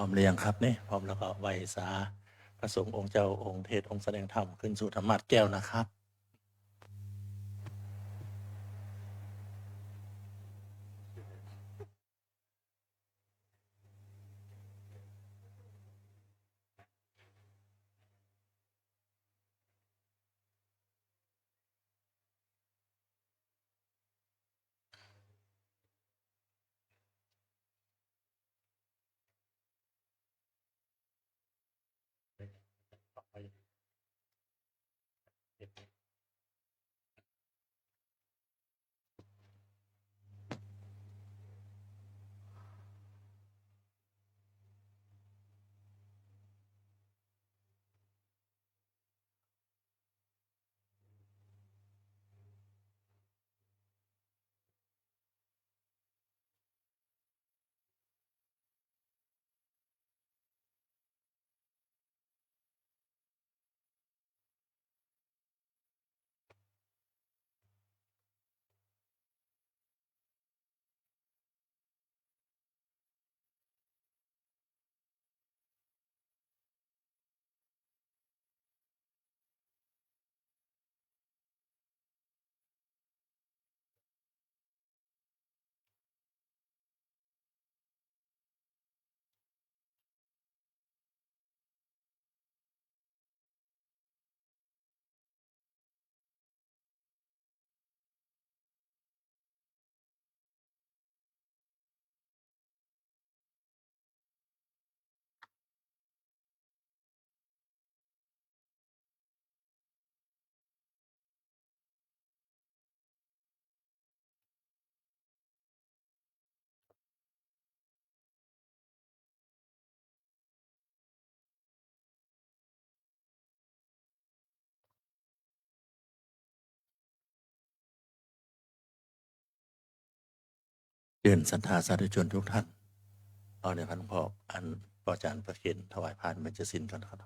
ร้อมหรือยังครับนี่พร้อมแล้วก็ไหว้สาพระสงฆ์องค์เจ้าองค์เทศองค์แสดงธรรมขึ้นสู่ธรรมาสน์แก้วนะครับเดินศรัทธาสาธุชนทุกท่านเอาในพันพออันปอจารย์ประเคนถวายพานเบญจศีลก่อนครับ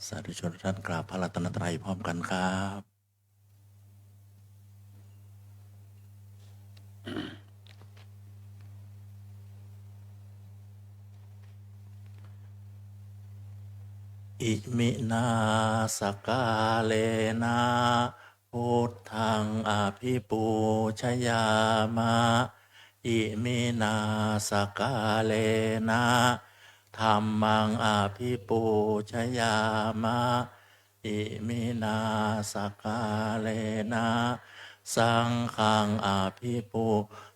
สาธุชนทุกท่านกราบพระรัตนตรัยพร้อมกันครับอิมินาสกาเลนะพุทธังอภิปูชยามะอิมินาสกาเลนะธัมมังอภิปูชยามะอิมินาสกาเลนะสังฆังอภิปู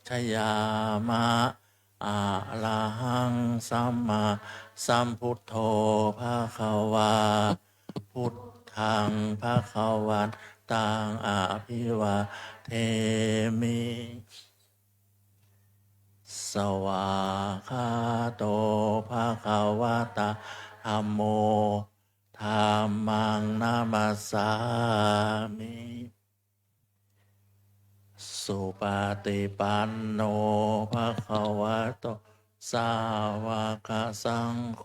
ชยามะอะระหังสัมมาสัมพุทโธภะคะวาพุทธังภะคะวันตังอภิวาเทมิสวากขาโตภะคะวะตะธัมโมธัมมังนามัสสามิสุปฏิปันโนภะคะวะโตสาวกสังโฆ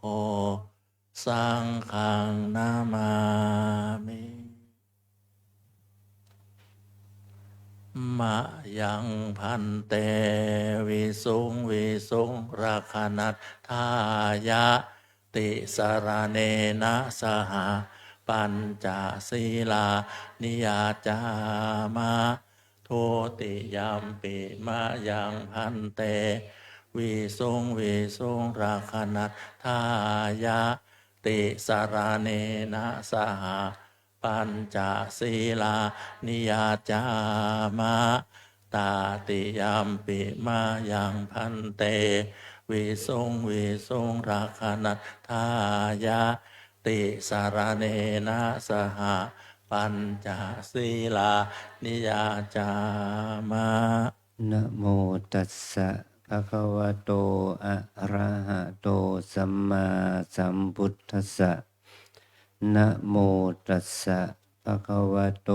สังฆังนามามิมะยังพันเตวิสุงวิสุงราคนัตถายะติสรเนนะสหปัญจศีลานิยาจามะทุติยัมปิมะยังพันเตวิสุงวิสุงราคนัตถายะติสรเนนะสหปัญจศีลานิยาจามะตาติยัมปิมายังพันเตวิสุงวิสุงราคนัตถายะติสารเนนะสหปัญจศีลานิยาจามะนะโมตัสสะภะคะวะโตอะระหะโตสัมมาสัมพุทธัสสะนะโมตัสสะภะคะวะโต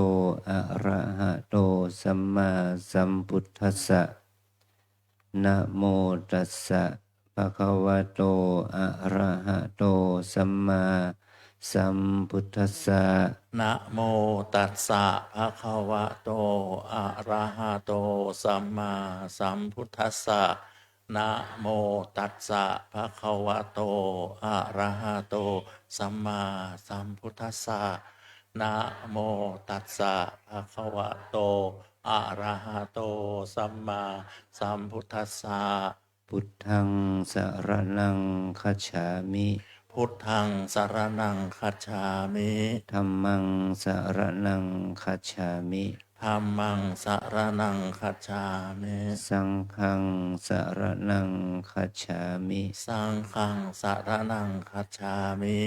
อะระหะโตสัมมาสัมพุทธัสสะ นะโมตัสสะภะคะวะโตอะระหะโตสัมมาสัมพุทธัสสะนะโมตัสสะภะคะวะโตอะระหะโตสัมมาสัมพุทธัสสะนะโมตัสสะภะคะวะโตอะระหะโตสัมมาสัมพุทธัสสะนะโมตัสสะภะคะวะโตอะระหะโตสัมมาสัมพุทธัสสะพุทธังสรณังคัจฉามิพุทธังสรณังคัจฉามิธัมมังสรณังคัจฉามิธัมมังสรณังคัจฉามิสังฆังสรณังคัจฉามิสังฆังสรณังคัจฉามิ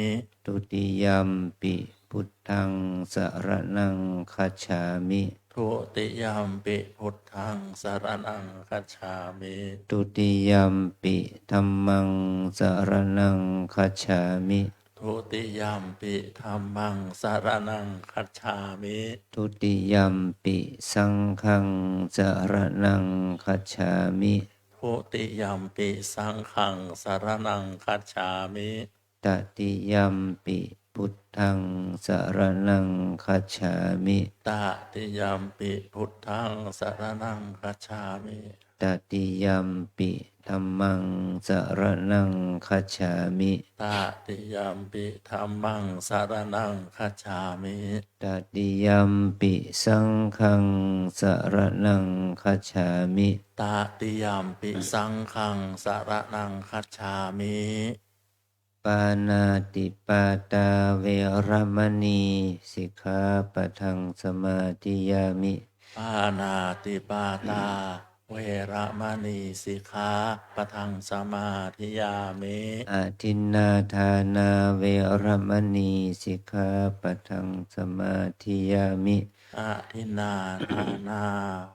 ทุติยัมปิพุทธังสรณังคัจฉามิทุติยัมปิพุทธังสรณังคัจฉามิทุติยัมปิธัมมังสรณังคัจฉามิทุติยัมปิธัมมังสรณังคัจฉามิทุติยัมปิสังฆังสรณังคัจฉามิทุติยัมปิสังฆังสรณังคัจฉามิตติยัมปิพุทธังสรณังคัจฉามิตติยัมปิพุทธังสรณังคัจฉามิตติยัมปิธัมมังสรณังคัจฉามิตติยัมปิธัมมังสรณังคัจฉามิตติยัมปิสังฆังสรณังคัจฉามิตติยัมปิสังฆังสรณังคัจฉามิปานาติปาตาเวรมณีสิกขาปะทังสมาธิยามิปานาติปาตาเวระมณีสิกขาปะทังสมาธิยามิอาทินนาทานาเวรมณีสิกขาปะทังสมาธิยามิอะทินนาทานา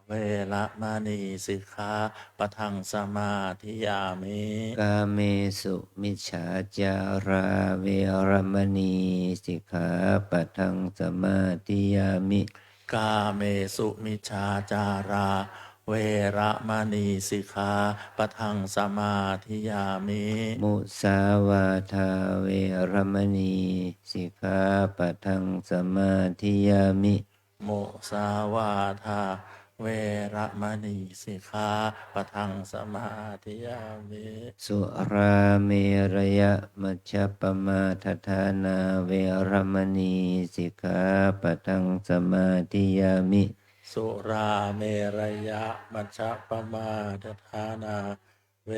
เวระมณีสิกขาปะทังสมาธิยามิกาเมสุมิจฉาจาราเวรมณีสิกขาปะทังสมาธิยามิกาเมสุมิชาจาราเวระมณีสิกขาปะทังสมาธิยามิมุสาวาทาเวรมณีสิกขาปะทังสมาธิยามิโมสาวาทาเวระมณีสิกขาปะทังสมาธิยามิสุราเมรยมัชฌัปปมาทฐานาเวรมณีสิกขาปะทังสมาธิยามิสุราเมรยะมัชฌัปปมาทฐานาเว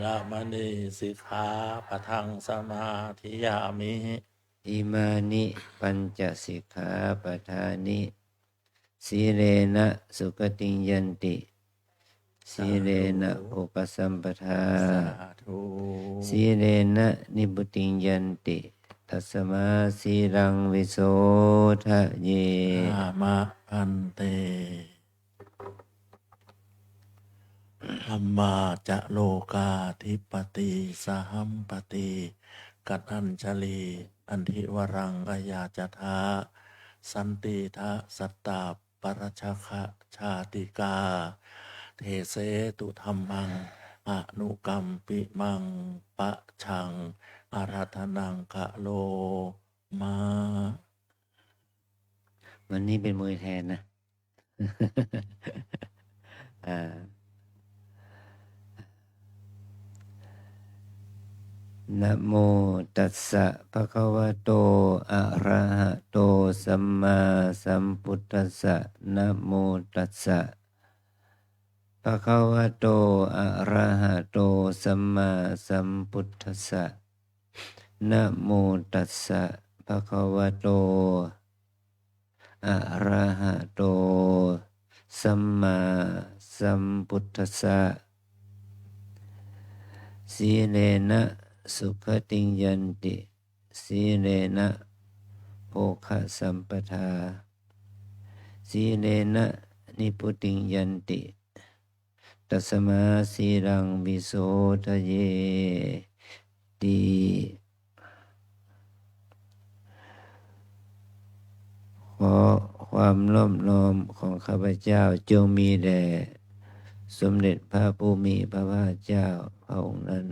ระมณีสิกขาปะทังสมาธิยามิอิมานิปัญจสิกขาปทานิสีเลนะสุขติงยันติสีเลนะโภคสัมปทาสาธุสีเลนะนิพุติงยันติตัสมาสีรังวิโสทะเยอามะพันเตธัมมาจะโลกาธิปติสหัมปติกัตถัญชลีอันทิวรังกยาจทาสันติทะสัตตาปรชคะชาติกาเทเสตุธัมมังอนุกัมปิมังปะชังอาราธนังคะโลมาวันนี้เป็นมวยแทนนะ อ่านะโมตัสสะภะคะวะโตอะระหะโตสัมมาสัมพุทธัสสะนะโมตัสสะภะคะวะโตอะระหะโตสัมมาสัมพุทธัสสะนะโมตัสสะภะคะวะโตอะระหะโตสัมมาสัมพุทธัสสะสีเลนะสุขติงยันติสีเลนะโภคะสัมปทาสีเลนะนิพุติงยันติตัสมาสีรังวิโสทะเยติขอความน้อมน้อมของข้าพเจ้าจงมีแด่ สมเด็จพระผู้มีพระภาคเจ้าพระองค์นั้น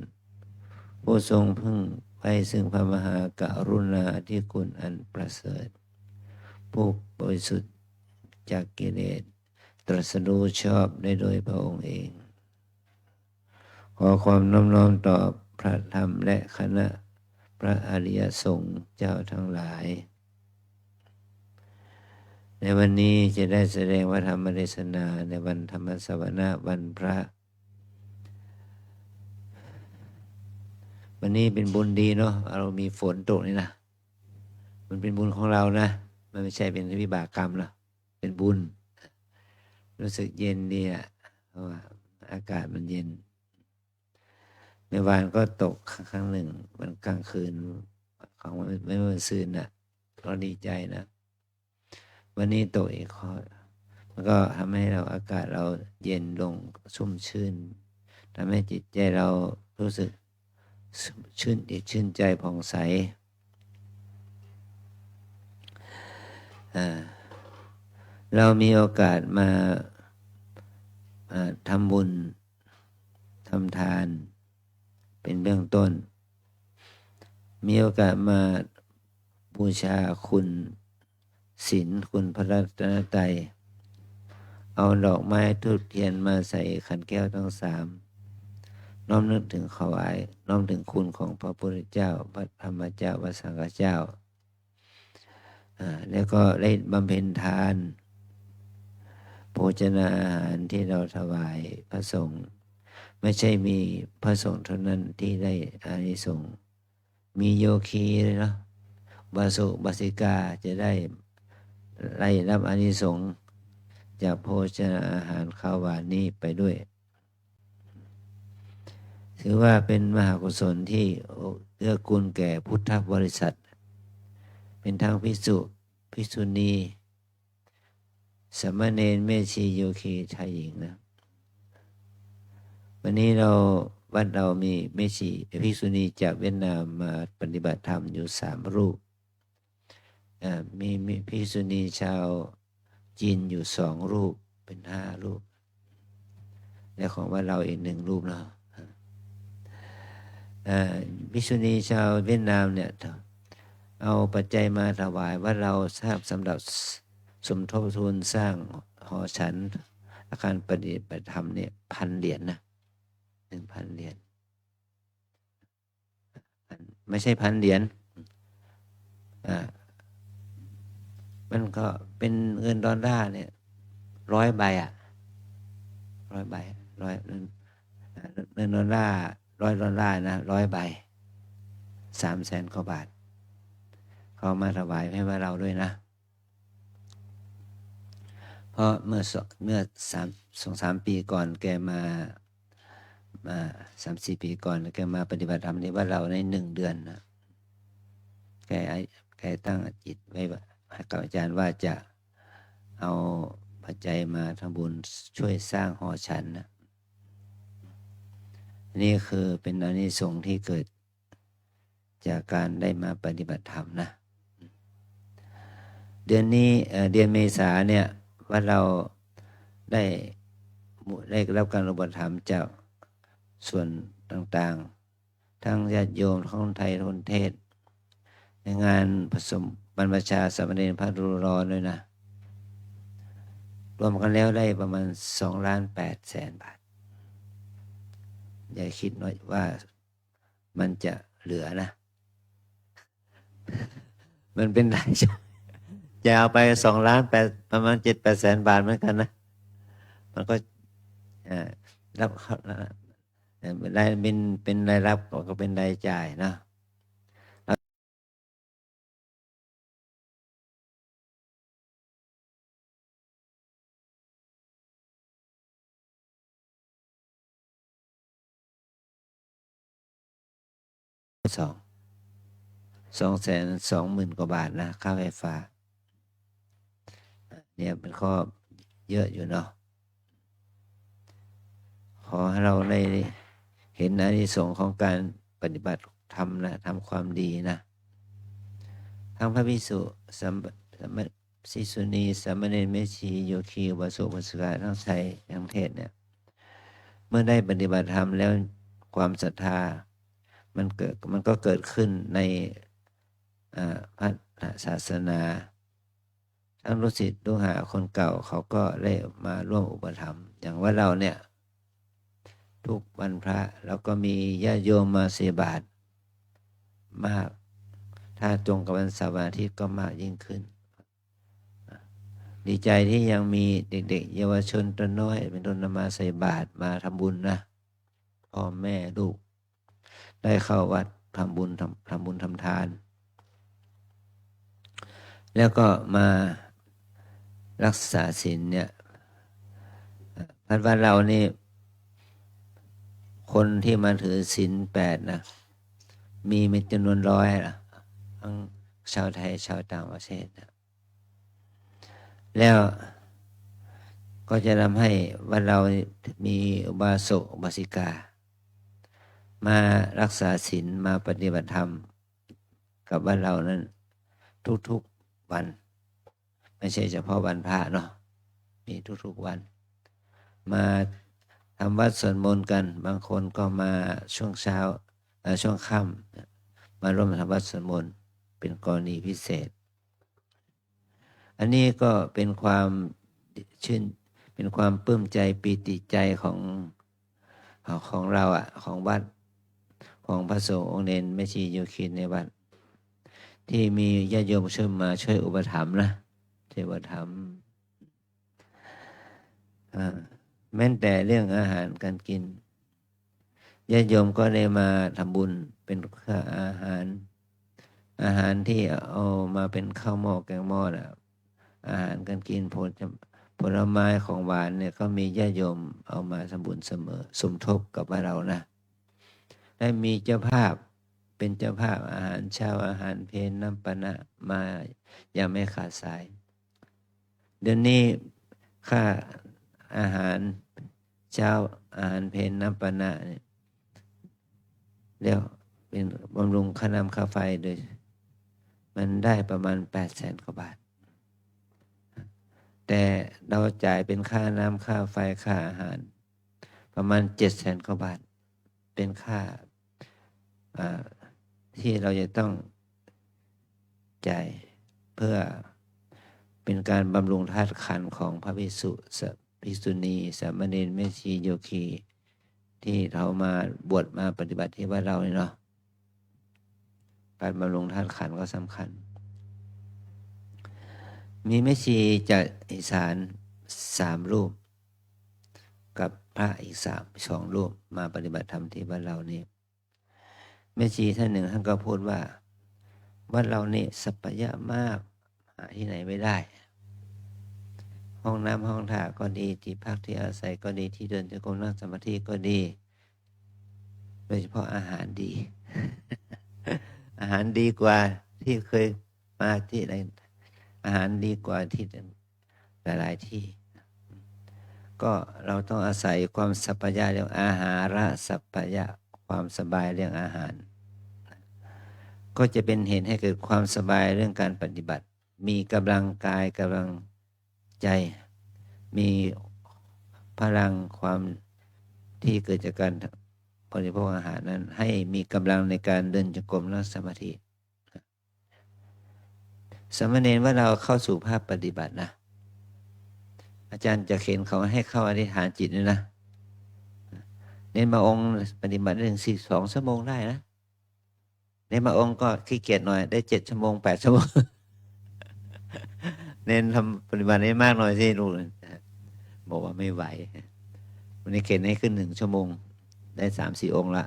ผู้ทรงพึ่งไปซึ่งพระมหากรุณาธิคุณอันประเสริฐผู้บริสุทธิ์จากกิเลสตรัสรู้ชอบได้โดยพระองค์เองขอความน้อมน้อมต่อพระธรรมและคณะพระอริยสงฆ์เจ้าทั้งหลายในวันนี้จะได้แสดงพระธรรมเทศนาในวันธรรมสวนาวันพระวันนี้เป็นบุญดีเนาะเรามีฝนตกนี่นะมันเป็นบุญของเรานะมันไม่ใช่เป็นวิบากกรรมหรอกเป็นบุญรู้สึกเย็นดีอ่ะเพราะว่าอากาศมันเย็นเมื่อวานก็ตกครั้งหนึ่งมันกลางคืนของไม่เมื่อคืนน่ะก็ดีใจนะวันนี้ตกอีกข้อมันก็ทำให้เราอากาศเราเย็นลงชุ่มชื่นทำให้จิตใจเรารู้สึกชื่นอกชื่นใจผ่องใสเรามีโอกาสมาทำบุญทำทานเป็นเบื้องต้นมีโอกาสมาบูชาคุณศีลคุณพระรัตนตรัยเอาดอกไม้ธูปเทียนมาใส่ขันแก้วทั้งสามน้อมนึกถึงถวายน้อมถึงคุณของพระพุทธเจ้าพระธรรมเจ้าพระสังฆเจ้าแล้วก็ได้บำเพ็ญทานโภชนาอาหารที่เราถวายพระสงฆ์ไม่ใช่มีพระสงฆ์เท่านั้นที่ได้อานิสงส์มีโยคีเลยเนาะบาสุบาสิกาจะได้รับอานิสงส์จากโภชนาอาหารข้าวหวานนี้ไปด้วยถือว่าเป็นมหากุศลที่เอื้อกูลแก่พุทธบริษัทเป็นทั้งภิกษุภิกษุณีสามเณรแม่ชีโยคีชายหญิงนะวันนี้วัดเรามีแม่ชีภิกษุณีจากเวียดนามมาปฏิบัติธรรมอยู่3 รูปมีภิกษุณีชาวจีนอยู่2 รูปเป็น5 รูปและของวัดเราอีก1 รูปเนาะภิกษุณีชาวเวียดนามเนี่ยเอาปัจจัยมาถวายว่าเราทราบสำหรับสมทบทุนสร้างหอฉันอาคารปฏิบัติธรรมเนี่ย1,000 เหรียญนะ1,000 เหรียญไม่ใช่1,000 เหรียญมันก็เป็นเงินดอลลาร์เนี่ย100 ใบ100 ใบเงินดอลลาร์100 ดอลลาร์นะ100 ใบ300,000 กว่าบาทเขามาถวายให้เราด้วยนะเพราะเมื่อ2-3 ปีก่อนแกมา3-4 ปีก่อนแกมาปฏิบัติธรรมในวัดเราใน1 เดือนนะแกตั้งจิตไว้กับอาจารย์ว่าจะเอาปัจจัยมาทำบุญช่วยสร้างหอฉันนะนี่คือเป็นอานิสงส์ที่เกิดจากการได้มาปฏิบัติธรรมนะเดือนนี้เดือนเมษาเนี่ยว่าเราได้รับการอุปถัมภ์จากส่วนต่างๆทั้งญาติโยมทั้งคนไทยคนเทศในงานผสมบรรพชาสามเณรพระรูรอด้วยนะรวมกันแล้วได้ประมาณ2,800,000 บาทอย่าคิดน้อยว่ามันจะเหลือนะ มันเป็นรายจ่ายจะเอาไป2,800,000ประมาณ7-800,000 บาทเหมือนกันนะมันก็รับรายเป็นรายรับก็เป็นรายจ่ายนะ220,000 กว่าบาทนะค่าไฟฟ้าเนี่ยเป็นข้อเยอะอยู่เนาะขอให้เราได้เห็นอานิสงส์ของการปฏิบัติธรรมนะทำความดีนะทั้งพระภิกษุภิกษุณีสามเณรแม่ชีโยคีอุบาสกอุบาสิกาทั้งไทยทั้งเทศเนี่ย เมื่อได้ปฏิบัติธรรมแล้วความศรัทธามันก็เกิดขึ้นในพระศาสนาทั้งลูกศิษย์ลูกหาคนเก่าเขาก็ได้มาร่วมอุปถัมภ์อย่างว่าเราเนี่ยทุกวันพระเราก็มีญาติโยมมาใส่บาตรมากถ้าตรงกับวันเสาร์อาทิตย์ก็มากยิ่งขึ้นดีใจที่ยังมีเด็กๆเยาวชนตัวน้อยเป็นต้นมาใส่บาตรมาทำบุญนะพ่อแม่ลูกได้เข้าวัดทำบุญทำทาน แล้วก็มารักษาศีลเนี่ยพันวันเรานี่คนที่มาถือศีล8นะมีเป็นจำนวน100นะทั้งชาวไทยชาวต่างประเทศนะแล้วก็จะทำให้วันเรามีอุบาสกอุบาสิกามารักษาศีลมาปฏิบัติธรรมกับวันเรานั้นทุกๆวันไม่ใช่เฉพาะวันพระเนาะมีทุกๆวันมาทำวัดสวดมนต์กันบางคนก็มาช่วงเช้าช่วงค่ำมาร่วมทำวัดสวดมนต์เป็นกรณีพิเศษอันนี้ก็เป็นความเป็นความปลื้มใจปีติใจของเราของวัดของพระสงฆ์องค์เนรแม่ชีโยคีในวัดที่มีญาติโยมช่วยอุปถัมภ์นะช่วยอุปถัมภ์แม้แต่เรื่องอาหารการกินญาติโยมก็ได้มาทำบุญเป็นค่าอาหารที่เอามาเป็นข้าวหม้อแกงหม้อนะอาหารการกินผลไม้ของหวานเนี่ยก็มีญาติโยมเอามาทำบุญเสมอสมทบกับเรานะได้มีเจ้าภาพเป็นเจ้าภาพอาหารเช้าอาหารเพลน้ำปนะมาอย่างไม่ขาดสายเดี๋ยวนี้ค่าอาหารเช้าอาหารเพลน้ำปนะเนี่ยแล้วเป็นบำรุงค่าน้ำค่าไฟโดยมันได้ประมาณ800,000 กว่าบาทแต่เราจ่ายเป็นค่าน้ำค่าไฟค่าอาหารประมาณ700,000 กว่าบาทเป็นค่าที่เราจะต้องจ่ายเพื่อเป็นการบำรุงธาตุขันธ์ของพระภิกษุภิกษุณีสามเณรแม่ชีโยคีที่เขามาบวชมาปฏิบัติที่วัดเราเนาะการบำรุงธาตุขันธ์ก็สำคัญมีแม่ชีจากอีสาน3 รูปกับพระอีก2 รูปมาปฏิบัติธรรมที่วัดเรานี่แม่ชีท่านหนึ่งท่านก็พูดว่าวัดเรานี่สัปยะมากหาที่ไหนไม่ได้ห้องน้ำห้องท่าก็ดีที่พักที่อาศัยก็ดีที่เดินจงกรมนั่งสมาธิก็ดีโดยเฉพาะอาหารดี อาหารดีกว่าที่เคยมาที่ไหนอาหารดีกว่าที่หลายที่ก็เราต้องอาศัยความสัพพยะเรื่องอาหาระสัพพยะความสบายเรื่องอาหารก็จะเป็นเหตุให้เกิดความสบายเรื่องการปฏิบัติมีกำลังกายกำลังใจมีพลังความที่เกิดจากการบริโภคอาหารนั้นให้มีกำลังในการเดินจงกรมนั่งสมาธิสามเณรว่าเราเข้าสู่ภาพปฏิบัตินะอาจารย์จะเขียนเขาให้เข้าอธิษฐานจิตด้วยนะเน้นมาองค์ปฏิบัติได้ถึง42 ชั่วโมงได้นะเน้นมาองค์ก็ขี้เกียจหน่อยได้7 ชั่วโมง8 ชั่วโมง เน้นทำปฏิบัติได้มากหน่อยสิลูกบอกว่าไม่ไหววันนี้เขียนให้ขึ้น1 ชั่วโมงได้3-4 องค์ละ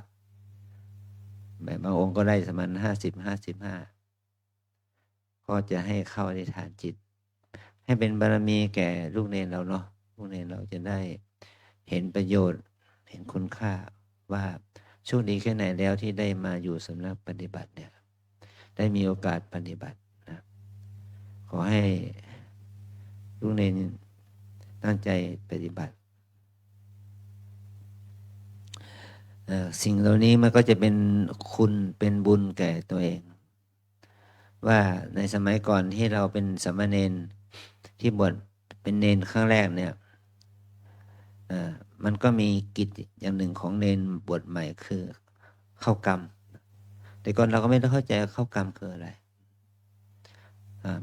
แบบบางองค์ก็ได้ประมาณ50-55ก็จะให้เข้าอธิษฐานจิตให้เป็นบารมีแก่ลูกเนรเราเนาะลูกเนรเราจะได้เห็นประโยชน์เห็นคุณค่าว่าโชคดีแค่ไหนแล้วที่ได้มาอยู่สำนักปฏิบัติเนี่ยได้มีโอกาสปฏิบัตินะขอให้ลูกเนรตั้งใจปฏิบัติสิ่งเหล่านี้มันก็จะเป็นคุณเป็นบุญแก่ตัวเองว่าในสมัยก่อนที่เราเป็นสามเณรที่บวชเป็นเณรครั้งแรกเนี่ย มันก็มีกิจอย่างหนึ่งของเนนบวชใหม่คือเข้ากรรมแต่ก่อนเราก็ไม่ได้เข้าใจเข้ากรรมคืออะไร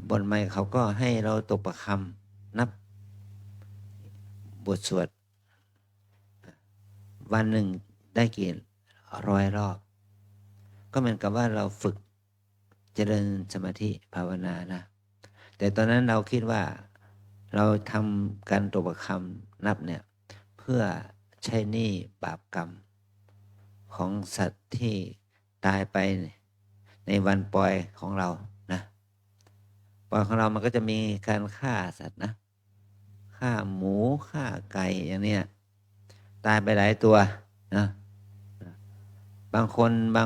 บทใหม่เขาก็ให้เราตกประคำนับบทสวดวันหนึ่งได้กี่ร้อยรอบก็เหมือนกับว่าเราฝึกเจริญสมาธิภาวนานะแต่ตอนนั้นเราคิดว่าเราทำการตกประคำนับเนี่ยเพื่อใช้หนี้บาปกรรมของสัตว์ที่ตายไปในวันปล่อยของเรานะปล่อยของเรามันก็จะมีการฆ่าสัตว์นะฆ่าหมูฆ่าไก่อย่างเนี้ยตายไปหลายตัวนะบางคนบ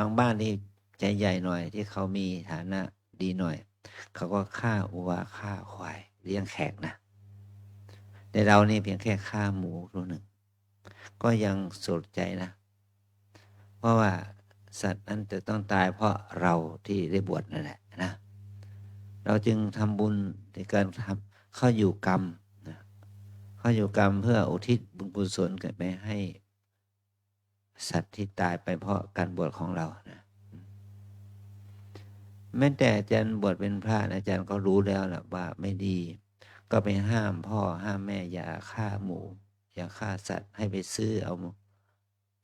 างบ้านที่ใจใหญ่หน่อยที่เขามีฐานะดีหน่อยเขาก็ฆ่าวัวฆ่าควายเลี้ยงแขกนะแต่เรานี่เพียงแค่ฆ่าหมูตัวหนึ่งก็ยังสลดใจนะเพราะว่าสัตว์นั้นจะต้องตายเพราะเราที่ได้บวชนั่นแหละนะเราจึงทำบุญในการทำเข้าอยู่กรรมนะเข้าอยู่กรรมเพื่ออุทิศบุญกุศลไปให้สัตว์ที่ตายไปเพราะการบวชของเรานะแม้แต่อาจารย์บวชเป็นพระอาจารย์ก็รู้แล้วแหละว่าไม่ดีก็ไปห้ามพ่อห้ามแม่อย่าฆ่าหมูอย่าฆ่าสัตว์ให้ไปซื้อเอา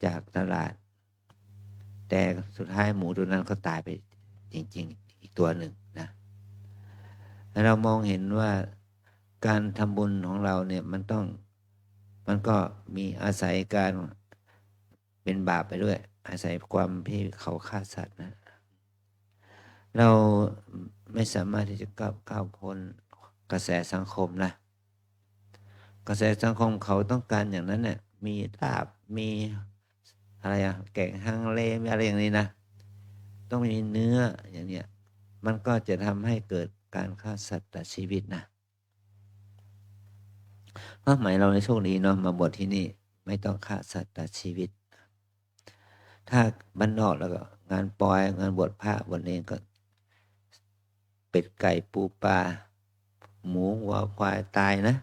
จากตลาดแต่สุดท้ายหมูตัวนั้นก็ตายไปจริงๆอีกตัวหนึ่งนะเรามองเห็นว่าการทำบุญของเราเนี่ยมันก็มีอาศัยการเป็นบาปไปด้วยอาศัยความที่เขาฆ่าสัตว์นะเราไม่สามารถที่จะก้าวพ้นกระแสสังคมนะกระแสสังคมเขาต้องการอย่างนั้นเนี่ยมีลาภมีอะไรแกงฮังเลมีอะไรอย่างนี้นะต้องมีเนื้ออย่างเนี้ยมันก็จะทำให้เกิดการฆ่าสัตว์ตัดชีวิตนะเพราะหมายเราในโชคดีเนาะมาบวชที่นี่ไม่ต้องฆ่าสัตว์ตัดชีวิตถ้าบ้านนอกแล้วก็งานปล่อยงานบวชพระบวชเนรก็เป็ดไก่ปูปลาหมูวัวควายตายนะ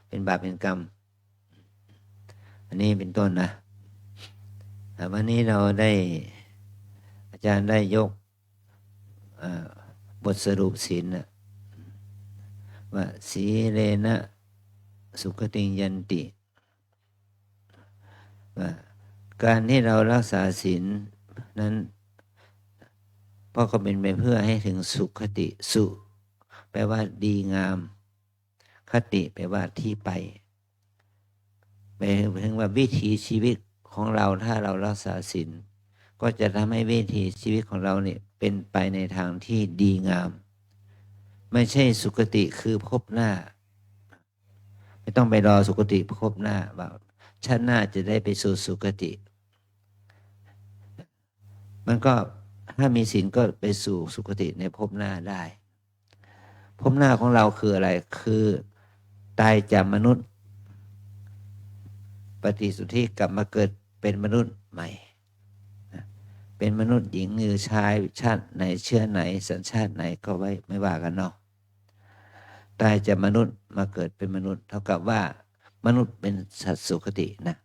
เป็นบาปเป็นกรรมอันนี้เป็นต้นนะวันนี้เราได้อาจารย์ได้ยกบทสรุปศีลนะว่าสีเลนะสุขติยันติว่าการที่เรารักษาศีลนั้นก็เป็นไปเพื่อให้ถึงสุขติสุแปลว่าดีงามคติแปลว่าที่ไปถึงว่าวิถีชีวิตของเราถ้าเรารักษาศีลก็จะทำให้วิถีชีวิตของเราเนี่ยเป็นไปในทางที่ดีงามไม่ใช่สุคติคือพบหน้าไม่ต้องไปรอสุคติพบหน้าว่าชาติหน้าจะได้ไปสู่สุคติมันก็ถ้ามีศีลก็ไปสู่สุคติในภพหน้าได้ภพหน้าของเราคืออะไรคือตายจากมนุษย์ปฏิสุทธิกลับมาเกิดเป็นมนุษย์ใหม่เป็นมนุษย์หญิงหรือชายชาติไหนเชื้อไหนสัญชาติไหนก็ไม่ว่ากันเนาะตายจากมนุษย์มาเกิดเป็นมนุษย์เท่ากับว่ามนุษย์เป็นสัตว์สุคตินะ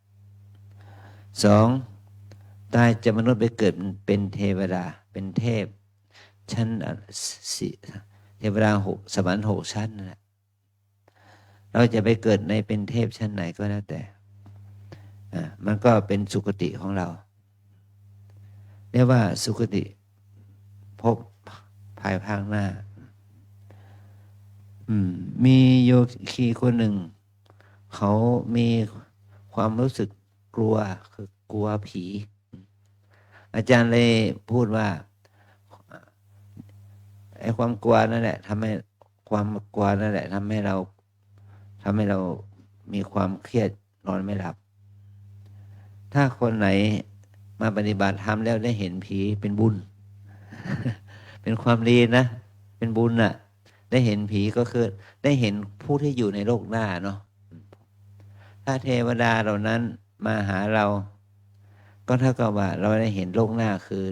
สองตายจากมนุษย์ไปเกิดเป็นเทวดาเป็นเทพชั้นเทวดาสวรรค์6 ชั้นนะเราจะไปเกิดในเป็นเทพชั้นไหนก็แล้วแต่มันก็เป็นสุคติของเราเรียกว่าสุคติพบภายภาคหน้ามีโยคีคนหนึ่งเขามีความรู้สึกกลัวคือกลัวผีอาจารย์เลยพูดว่าไอ้ความกลัวนั่นแหละทำให้ความกลัวนั่นแหละทำให้เรามีความเครียดนอนไม่หลับถ้าคนไหนมาปฏิบัติธรรมแล้วได้เห็นผีเป็นบุญ เป็นความดีนะเป็นบุญน่ะได้เห็นผีก็คือได้เห็นผู้ที่อยู่ในโลกหน้าเนาะถ้าเทวดาเหล่านั้นมาหาเราก็เท่ากับว่าเราได้เห็นโลกหน้าคือ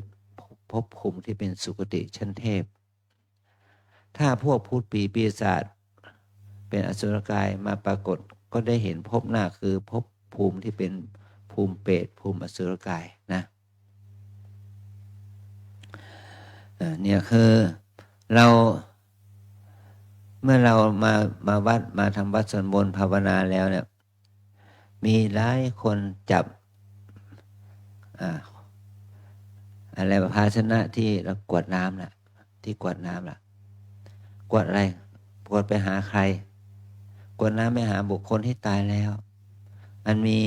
ภพภูมิที่เป็นสุคติชั้นเทพถ้าพวกพูดปีศาจเป็นอสุรกายมาปรากฏ ก็ได้เห็นภพหน้าคือภพภูมิที่เป็นภูมิเปรตภูมิอสุรกายนะเนี่ยคือเราเมื่อเรามาวัดมาทำวัดสวดมนต์ภาวนาแล้วเนี่ยมีหลายคนจับอะไรภาชนะที่เรากวดน้ำน่ะที่กวดน้ำล่ะกวดอะไรกวดไปหาใครกวดน้ำไปหาบุคคลที่ตายแล้วมันมี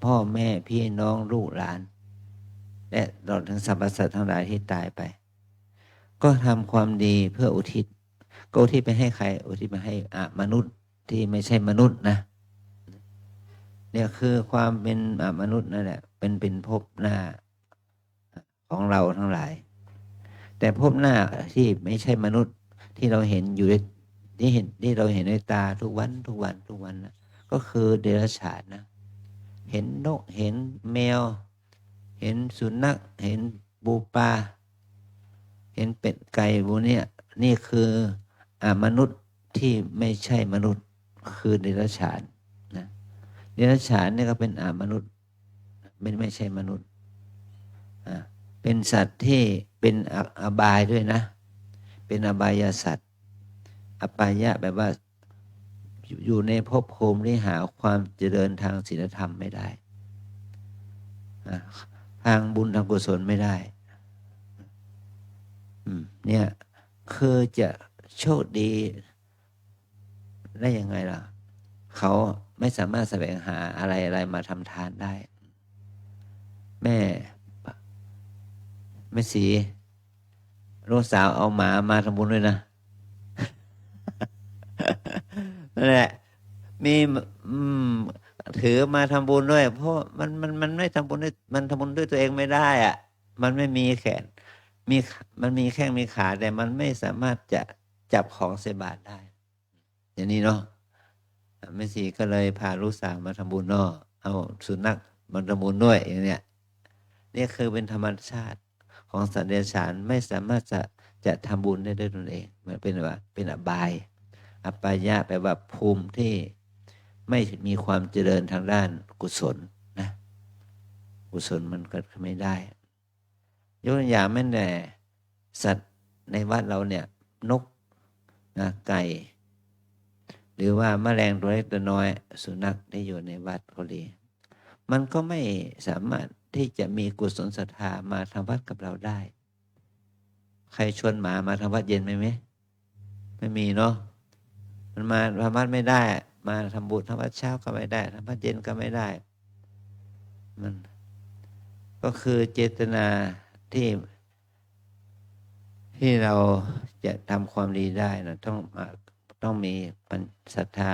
พ่อแม่พี่น้องลูกหลานและตลอดถึงสรรพสัตว์ทั้งหลายที่ตายไปก็ทำความดีเพื่ออุทิศก็อุทิศไปให้ใครอุทิศไปให้มนุษย์ที่ไม่ใช่มนุษย์นะเนี่ยคือความเป็นมนุษย์นั่นแหละเป็นภพหน้าของเราทั้งหลายแต่ภพหน้าที่ไม่ใช่มนุษย์ที่เราเห็นอยู่ที่เราเห็นในตาทุกวันนะก็คือเดรัจฉานนะเห็นนกเห็นแมวเห็นสุนัขเห็นปูปลาเห็นเป็ดไก่พวกนี้นี่คือมนุษย์ที่ไม่ใช่มนุษย์คือเดรัจฉานนะเดรัจฉานนี่ก็เป็นมนุษย์ไม่ใช่มนุษย์เป็นสัตว์ที่เป็นอบายด้วยนะเป็นอบายสัตว์อปายะแปลว่าอยู่ในภพภูมิที่หาความเจริญทางศีลธรรมไม่ได้ทางบุญทางกุศลไม่ได้เนี่ยคือจะโชคดีได้ยังไงล่ะเขาไม่สามารถแสวงหาอะไรมาทำทานได้แม่สีลูกสาวเอาหมามาทำบุญด้วยนะนั่นแหละมีถือมาทำบุญด้วยเพราะมันไม่ทำบุญด้วยมันทำบุญด้วยตัวเองไม่ได้อ่ะมันไม่มีแขนมันมีแข้งมีขาแต่มันไม่สามารถจะจับของใส่บาตรได้อย่างนี้เนาะแม่ชีก็เลยพาลูกสาวมาทำบุญเนาะเอาสุนัขมาทำบุญด้วยอย่างเนี้ยนี่คือเป็นธรรมชาติของสัตว์เดรัจฉานไม่สามารถจะทำบุญได้ด้วยตนเองมันเป็นอบายอัปปายะแปลว่าภูมิที่ไม่มีความเจริญทางด้านกุศลนะกุศลมันเกิดขึ้นไม่ได้ยกตัวอย่างแม้แต่สัตว์ในวัดเราเนี่ยนกนะไก่หรือว่าแมลงตัวเล็กตัวน้อยสุนัขที่อยู่ในวัดก็ดีมันก็ไม่สามารถที่จะมีกุศลศรัทธามาทำวัดกับเราได้ใครชวนหมามาทำวัดเย็นไหมไม่มีเนาะมันมาทำวัดไม่ได้มาทำบุญทำวัดเช้าก็ไม่ได้ทำวัดเย็นก็ไม่ได้มันก็คือเจตนาที่เราจะทำความดีได้นะต้องมีศรัทธา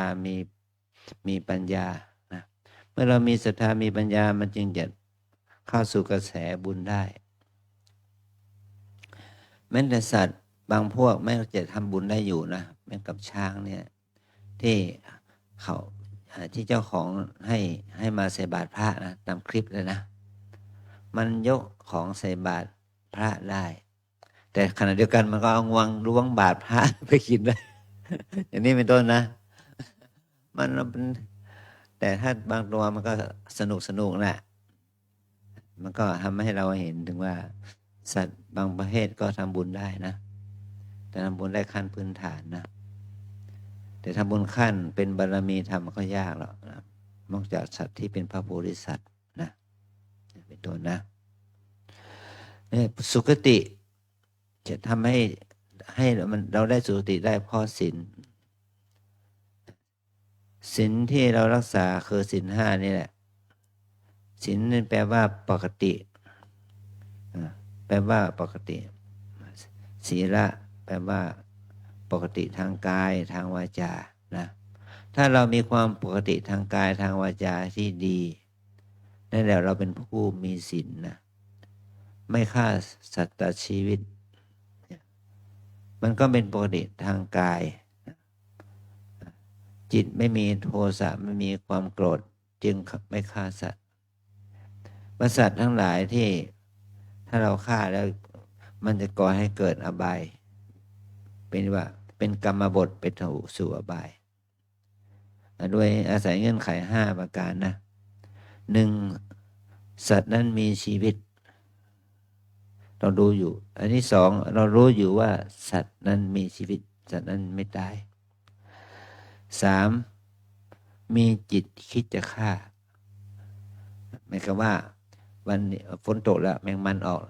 มีปัญญานะเมื่อเรามีศรัทธามีปัญญามันจึงจะเข้าสู่กระแสบุญได้แม้แต่สัตว์บางพวกแม้จะทำบุญได้อยู่นะแม้กับช้างเนี่ยที่ที่เจ้าของให้มาใส่บาตรพระนะตามคลิปเลยนะมันยกของใส่บาตรพระได้แต่ขณะเดียวกันมันก็เอางวงล้วงบาตรพระไปกินได้ อย่างนี้เป็นต้นนะมันเป็นแต่ถ้าบางตัวมันก็สนุกแหละมันก็ทำให้เราเห็นถึงว่าสัตว์บางประเภทก็ทำบุญได้นะแต่ทำบุญได้ขั้นพื้นฐานนะแต่ทำบุญขั้นเป็นบารมีทำมันก็ยากหรอกนะนอกจากสัตว์ที่เป็นพระโพธิสัตว์นะเป็นต้นนะสุคติจะทำให้เราได้สุคติได้เพราะศีลที่เรารักษาคือศีล5นี่แหละศีลนั่นแปลว่าปกติแปลว่าปกติศีละแปลว่าปกติทางกายทางวาจานะถ้าเรามีความปกติทางกายทางวาจาที่ดีนั่นแหละเราเป็นผู้มีศีลนะไม่ฆ่าสัตว์ชีวิตมันก็เป็นปกติทางกายจิตไม่มีโทสะไม่มีความโกรธจึงไม่ฆ่าสัตว์สัตว์ทั้งหลายที่ถ้าเราฆ่าแล้วมันจะก่อให้เกิดอบายเป็นกรรมบทไปสู่อบาย โดยอาศัยเงื่อนไข5ประการนะหนึ่งสัตว์นั้นมีชีวิตเราดูอยู่อันที่สองเรารู้อยู่ว่าสัตว์นั้นมีชีวิตสัตว์นั้นไม่ตายสามมีจิตคิดจะฆ่าหมายความว่าวันนี้ฝนตกแล้วแมงมันออก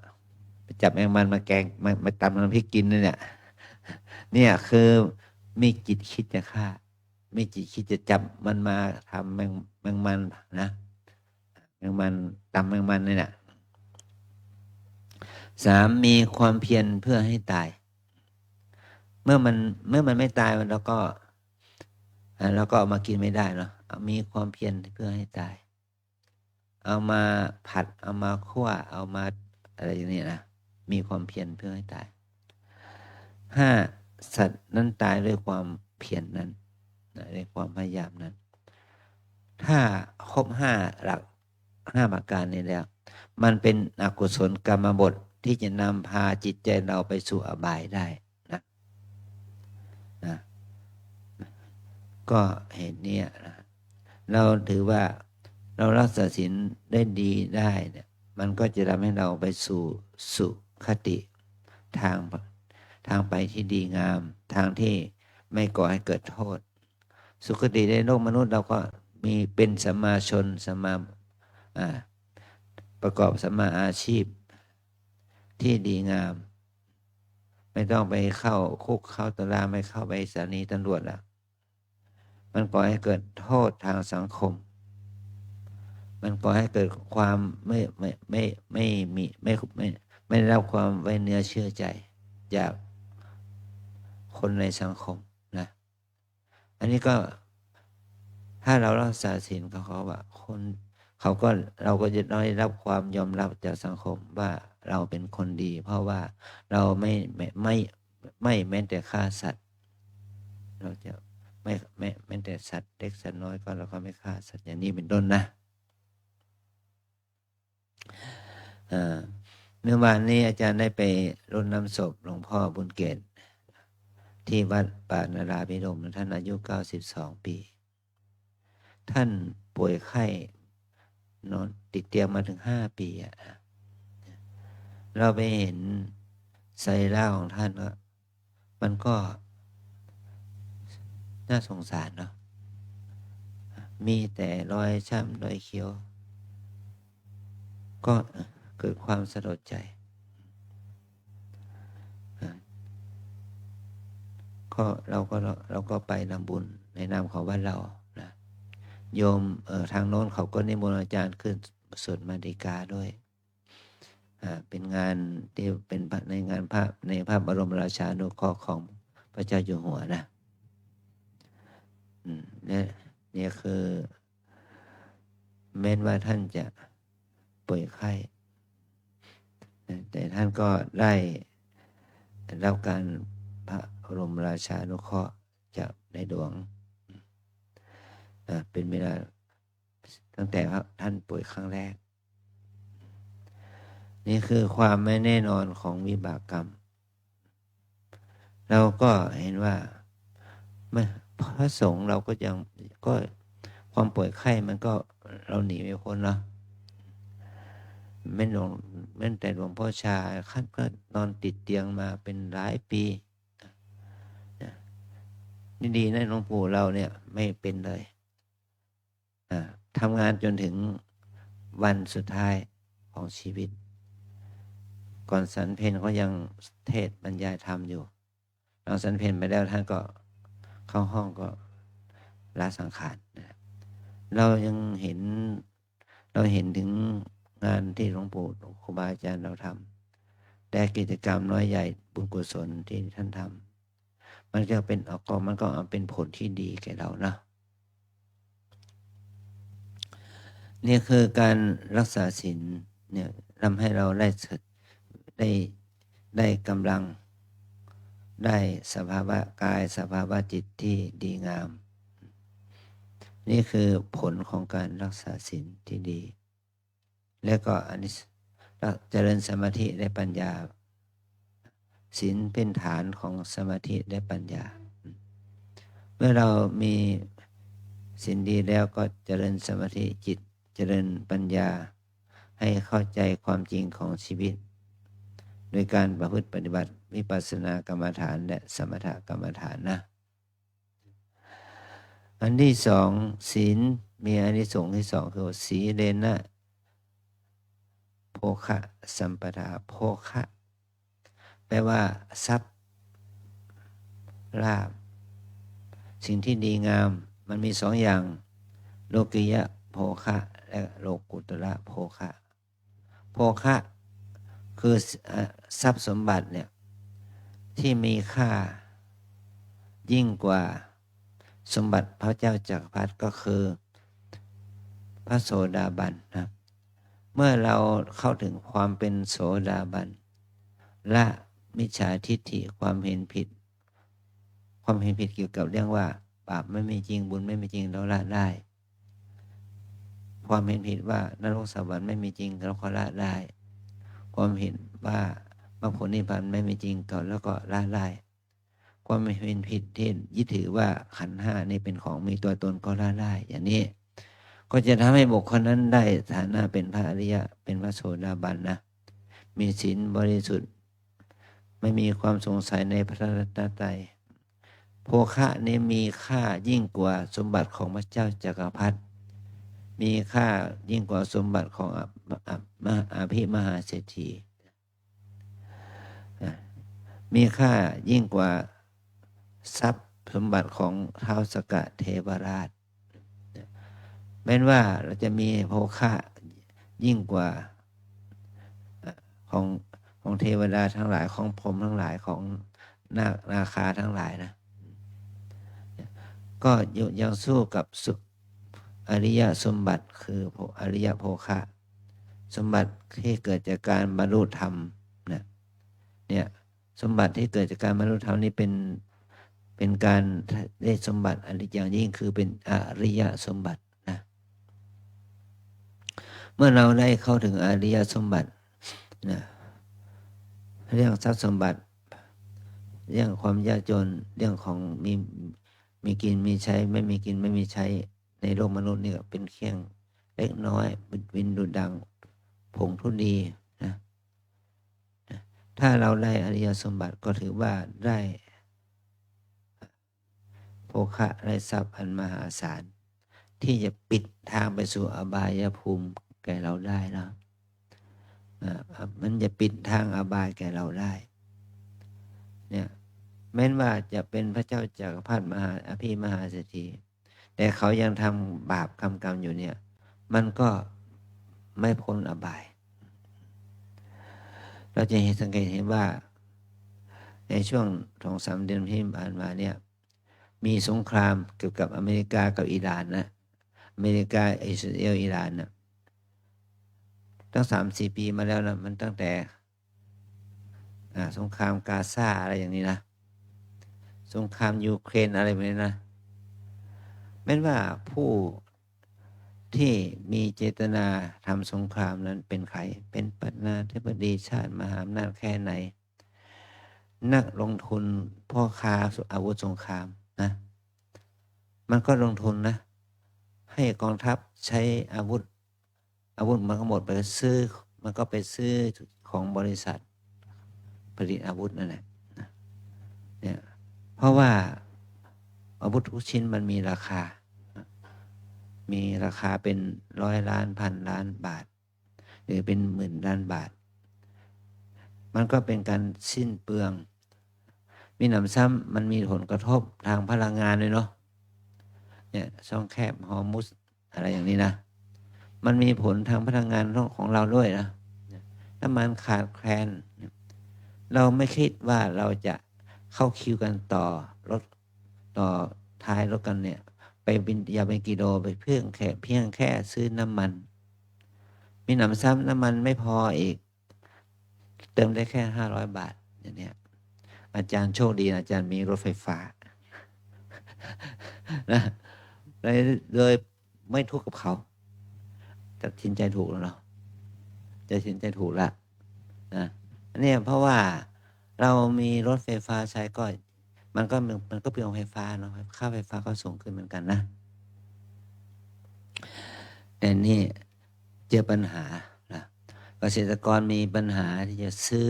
ไปจับแมงมันมาแกงมาตำน้ำพริกกินเนี่ยคือมีจิตคิดจะฆ่ามีจิตคิดจะจับมันมาทำแมงมันนะแมงมันตำแมงมันเนี่ยสามมีความเพียรเพื่อให้ตายเมื่อมันไม่ตายเราก็เอามากินไม่ได้เนาะมีความเพียรเพื่อให้ตายเอามาผัดเอามาคั่วเอามาอะไรอย่างนี้นะมีความเพียรเพื่อให้ตายห้าสัตว์นั้นตายด้วยความเพียรนั้นด้วยความพยายามนั้นถ้าครบ5 หลัก5ประการนี้แล้วมันเป็นอกุศลกรรมบทที่จะนำพาจิตใจเราไปสู่อบายได้นะก็เห็นเนี่ยนะเราถือว่าเรารักษาศีลได้ดีได้เนี่ยมันก็จะทำให้เราไปสู่สุคติทางไปที่ดีงามทางที่ไม่ก่อให้เกิดโทษสุคติในโลกมนุษย์เราก็มีเป็นสัมมาชนสัมมาประกอบสัมมาอาชีพที่ดีงามไม่ต้องไปเข้าคุกเข้าตารางไม่เข้าไปสถานีตำรวจแล้วมันก่อให้เกิดโทษทางสังคมมันก่อให้เกิดความไม่ได้รับความไว้เนื้อเชื่อใจจากคนในสังคมนะอันนี้ก็ถ้าเรารักษาศีลเขาว่าคนเราก็จะได้รับความยอมรับจากสังคมว่าเราเป็นคนดีเพราะว่าเราไม่แม้แต่ฆ่าสัตว์เราจะไม่แม้แต่สัตว์เล็กสัตว์น้อยก็เราก็ไม่ฆ่าสัตว์อย่างนี้เป็นต้นนะเมื่อวานนี้อาจารย์ได้ไปรดน้ำศพหลวงพ่อบุญเกศที่วัดป่านาราภิรมย์ท่านอายุ92 ปีท่านป่วยไข้นอนติดเตียงมาถึง5 ปีเราไปเห็นไซร่าของท่านก็มันก็น่าสงสารเนาะมีแต่รอยช้ำรอยเขียวก็เกิดความสลดใจก็เราก็ไปนำบุญในนามของวัดเรานะโยมทางโน้นเขาก็นิมนต์อาจารย์ขึ้นสวดมาติกาด้วยเป็นงานที่เป็นในงานในพระบรมราชานุเคราะห์ของพระเจ้าอยู่หัวนะนี่คือแม้ว่าท่านจะป่วยไข้แต่ท่านก็ได้รับการพระบรมราชานุเคราะห์จากในหลวงเป็นเวลาตั้งแต่ท่านป่วยครั้งแรกนี่คือความไม่แน่นอนของวิบากกรรมเราก็เห็นว่าพระสงฆ์เราก็ความป่วยไข้มันก็เราหนีไม่พ้นเนาะแม้แต่หลวงพ่อชาท่านก็นอนติดเตียงมาเป็นหลายปีนี่ดีนะหลวงปู่เราเนี่ยไม่เป็นเลยทำงานจนถึงวันสุดท้ายของชีวิตก่อนสันเพลก็ยังเทศบรรยายธรรมอยู่หลังสันเพลไปแล้วท่านก็เข้าห้องก็ละสังขารเรายังเห็นถึงงานที่หลวงปู่ครูบาอาจารย์เราทำแต่กิจกรรมน้อยใหญ่บุญกุศลที่ท่านทำมันก็เป็นผลที่ดีแก่เรานะนี่คือการรักษาศีลเนี่ยทำให้เราได้กำลังได้สภาวะกายสภาวะจิตที่ดีงามนี่คือผลของการรักษาศีลที่ดีแล้วก็อันนี้เจริญสมาธิและปัญญาศีลเป็นฐานของสมาธิและปัญญาเมื่อเรามี ศีลดีแล้วก็เจริญสมาธิจิตเจริญปัญญาให้เข้าใจความจริงของชีวิตโดยการประพฤติปฏิบัติวิปัสสนากรรมฐานและสมถกรรมฐานนะอันที่สองศีลมีอานิสงส์ที่สองคือสีเลนะโภคะสัมปทาโภคะแปลว่าทรัพย์ลาภสิ่งที่ดีงามมันมีสองอย่างโลกิยะโภคะและโลกุตระโภคะโภคะคือทรัพย์สมบัติเนี่ยที่มีค่ายิ่งกว่าสมบัติพระเจ้าจักรพรรดิก็คือพระโสดาบันนะเมื่อเราเข้าถึงความเป็นโสดาบันละมิจฉาทิฏฐิความเห็นผิดเกี่ยวกับเรื่องว่าบาปไม่มีจริงบุญไม่มีจริงเราละได้ความเห็นผิดว่านรกสวรรค์ไม่มีจริงเราก็ละได้ความเห็นว่ามรรคผลนิพพานไม่มีจริงก็แล้วก็ละได้ความเห็นผิดที่ยึดถือว่าขันธ์ห้านี่เป็นของมีตัวตนก็ละได้อย่างนี้ก็จะทำให้บุคคลนั้นได้ฐานะเป็นพระอริยะเป็นพระโสดาบันนะมีศีลบริสุทธิ์ไม่มีความสงสัยในพระรัตนตรัยโภคะนี้มีค่ายิ่งกว่าสมบัติของพระเจ้าจักรพรรดิมีค่ายิ่งกว่าสมบัติของอภิมหาเศรษฐีมีค่ายิ่งกว่าทรัพย์สมบัติของท้าวสกเทวราชแม้ว่าเราจะมีโภคะยิ่งกว่าของเทวดาทั้งหลายของพรหมทั้งหลายของนาคาทั้งหลายนะก็ยังสู้กับอริยสมบัติคืออริยโภคะสมบัติที่เกิดจากการบรรลุธรรมเนี่ยสมบัติที่เกิดจากการบรรลุธรรมนี่เป็นการได้สมบัติอันอย่างยิ่งคือเป็นอริยสมบัตินะเมื่อเราได้เข้าถึงอริยสมบัตินะเรื่องทรัพย์สมบัติเรื่องความยากจนเรื่องของมีกินมีใช้ไม่มีกินไม่มีใช้ในโลกมนุษย์นี่ก็เป็นเพียงเล็กน้อยวินดุจดังผงทุลีนะถ้าเราได้อริยสมบัติก็ถือว่าได้โภคะได้ทรัพย์อันมหาศาลที่จะปิดทางไปสู่อบายภูมิแก่เราได้นะมันจะปิดทางอบายแก่เราได้เนี่ยแม้ว่าจะเป็นพระเจ้าจักรพรรดิอภิมหาเศรษฐีแต่เขายังทำบาปกรรมอยู่เนี่ยมันก็ไม่พ้นอบายเราจะสังเกตเห็นว่าในช่วง2-3 เดือนที่ผ่านมาเนี่ยมีสงครามเกี่ยวกับอเมริกากับอิหร่านนะอเมริกาอิสราเอลอิหร่านนะตั้ง3-4 ปีมาแล้วนะมันตั้งแต่สงครามกาซาอะไรอย่างนี้นะสงครามยูเครนอะไรแบบนี้นะแม้ว่าผู้ที่มีเจตนาทำสงครามนั้นเป็นใครเป็นประธานาธิบดีชาติมหาอำนาจแค่ไหนนักลงทุนพ่อค้าอาวุธสงครามนะมันก็ลงทุนนะให้กองทัพใช้อาวุธมันก็หมดไปซื้อมันก็ไปซื้อของบริษัทผลิตอาวุธนั่นแหละเนี่ยเพราะว่าอาวุธทุกชิ้นมันมีราคาเป็น100 ล้าน1,000 ล้านบาทหรือเป็น10,000 ล้านบาทมันก็เป็นการสิ้นเปลืองมีหนำซ้ำมันมีผลกระทบทางพลังงานด้วยเนาะเนี่ยช่องแคบฮอร์มุสอะไรอย่างนี้นะมันมีผลทางพลังงานของเราด้วยนะถ้ามันขาดแคลนเราไม่คิดว่าเราจะเข้าคิวกันต่อท้ายรถกันเนี่ยไปอย่าไปกิโลไปเพียงแค่ซื้อน้ำมันมีหนำซ้ำน้ำมันไม่พออีกเติมได้แค่500 บาทอย่างนี้อาจารย์โชคดีอาจารย์มีรถไฟฟ้านะเลยไม่ทุกข์กับเขาตัดสินใจถูกแล้วเนาะตัดสินใจถูกละนะอันนี้เพราะว่าเรามีรถไฟฟ้าใช้ก็มันก็เปลืองไฟฟ้าเนาะค่าไฟฟ้าก็สูงขึ้นเหมือนกันนะ แต่นี่เจอปัญหานะเกษตรกรมีปัญหาที่จะซื้อ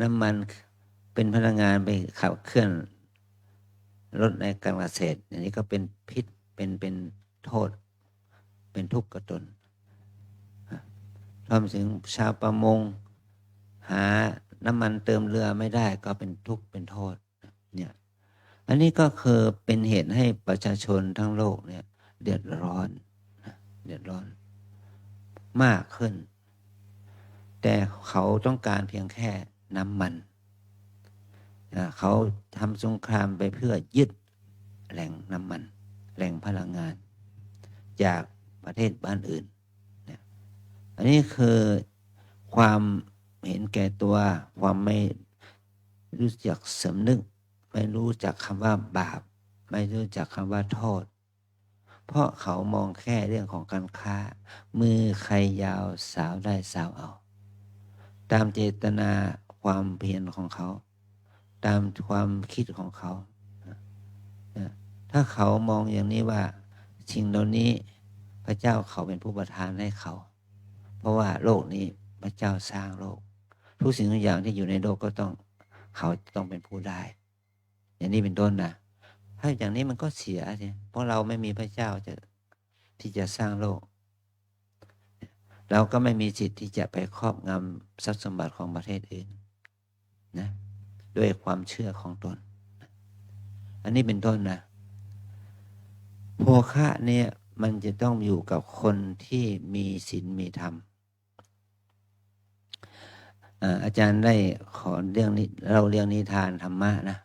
น้ำมันเป็นพลังงานไปขับเคลื่อนรถในการเกษตรอันนี้ก็เป็นพิษเป็นโทษเป็นทุกข์กับตนรวมถึงชาวประมงหาน้ำมันเติมเรือไม่ได้ก็เป็นทุกข์เป็นโทษเนี่ยอันนี้ก็คือเป็นเหตุให้ประชาชนทั้งโลกเนี่ยเดือดร้อนมากขึ้นแต่เขาต้องการเพียงแค่น้ำมันเขาทำสงครามไปเพื่อยึดแหล่งน้ำมันแหล่งพลังงานจากประเทศบ้านอื่นอันนี้คือความเห็นแก่ตัวความไม่รู้จักสำนึกไม่รู้จักคำว่าบาปไม่รู้จักคำว่าโทษเพราะเขามองแค่เรื่องของการค้ามือใครยาวสาวได้สาวเอาตามเจตนาความเพียรของเขาตามความคิดของเขาถ้าเขามองอย่างนี้ว่าสิ่งเหล่านี้พระเจ้าเขาเป็นผู้ประทานให้เขาเพราะว่าโลกนี้พระเจ้าสร้างโลกทุกสิ่งทุกอย่างที่อยู่ในโลกก็เขาต้องเป็นผู้ได้อย่างนี้เป็นต้นนะถ้าอย่างนี้มันก็เสียสิเพราะเราไม่มีพระเจ้าที่จะสร้างโลกเราก็ไม่มีสิทธิ์ที่จะไปครอบงำทรัพย์สมบัติของประเทศอื่นนะด้วยความเชื่อของตนอันนี้เป็นต้นนะโภคะเนี่ยมันจะต้องอยู่กับคนที่มีศีลมีธรรมอาจารย์ได้ขอเรื่องนี้เราเรื่องนิทานธรรมะนะ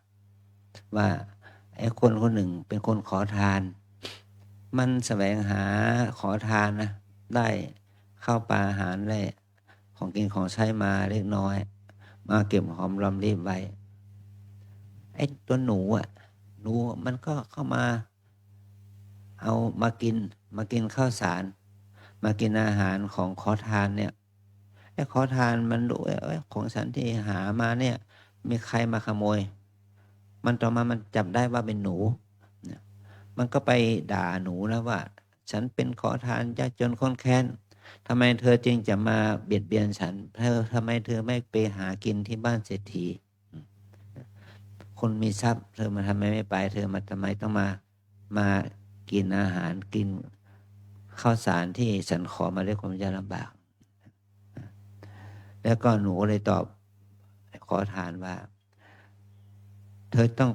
ว่าไอ้คนหนึ่งเป็นคนขอทานมันแสวงหาขอทานนะได้ข้าวปลาอาหารได้ของกินของใช้มาเล็กน้อยมาเก็บหอมรอมริบไว้ไอ้ตัวหนูมันก็เข้ามาเอามากินข้าวสารมากินอาหารของขอทานเนี่ยไอ้ขอทานมันดูของฉันที่หามาเนี่ยมีใครมาขโมยมันต่อมามันจับได้ว่าเป็นหนูมันก็ไปด่าหนูนะว่าฉันเป็นขอทานยากจนข้นแค้นทำไมเธอจึงจะมาเบียดเบียนฉันทำไมเธอไม่ไปหากินที่บ้านเศรษฐีคนมีทรัพย์เธอมาทำไมไม่ไปเธอมาทำไมต้องมากินอาหารกินข้าวสารที่ฉันขอมาด้วยความยากลำบากแล้วก็หนูเลยตอบขอทานว่าเธอต้อง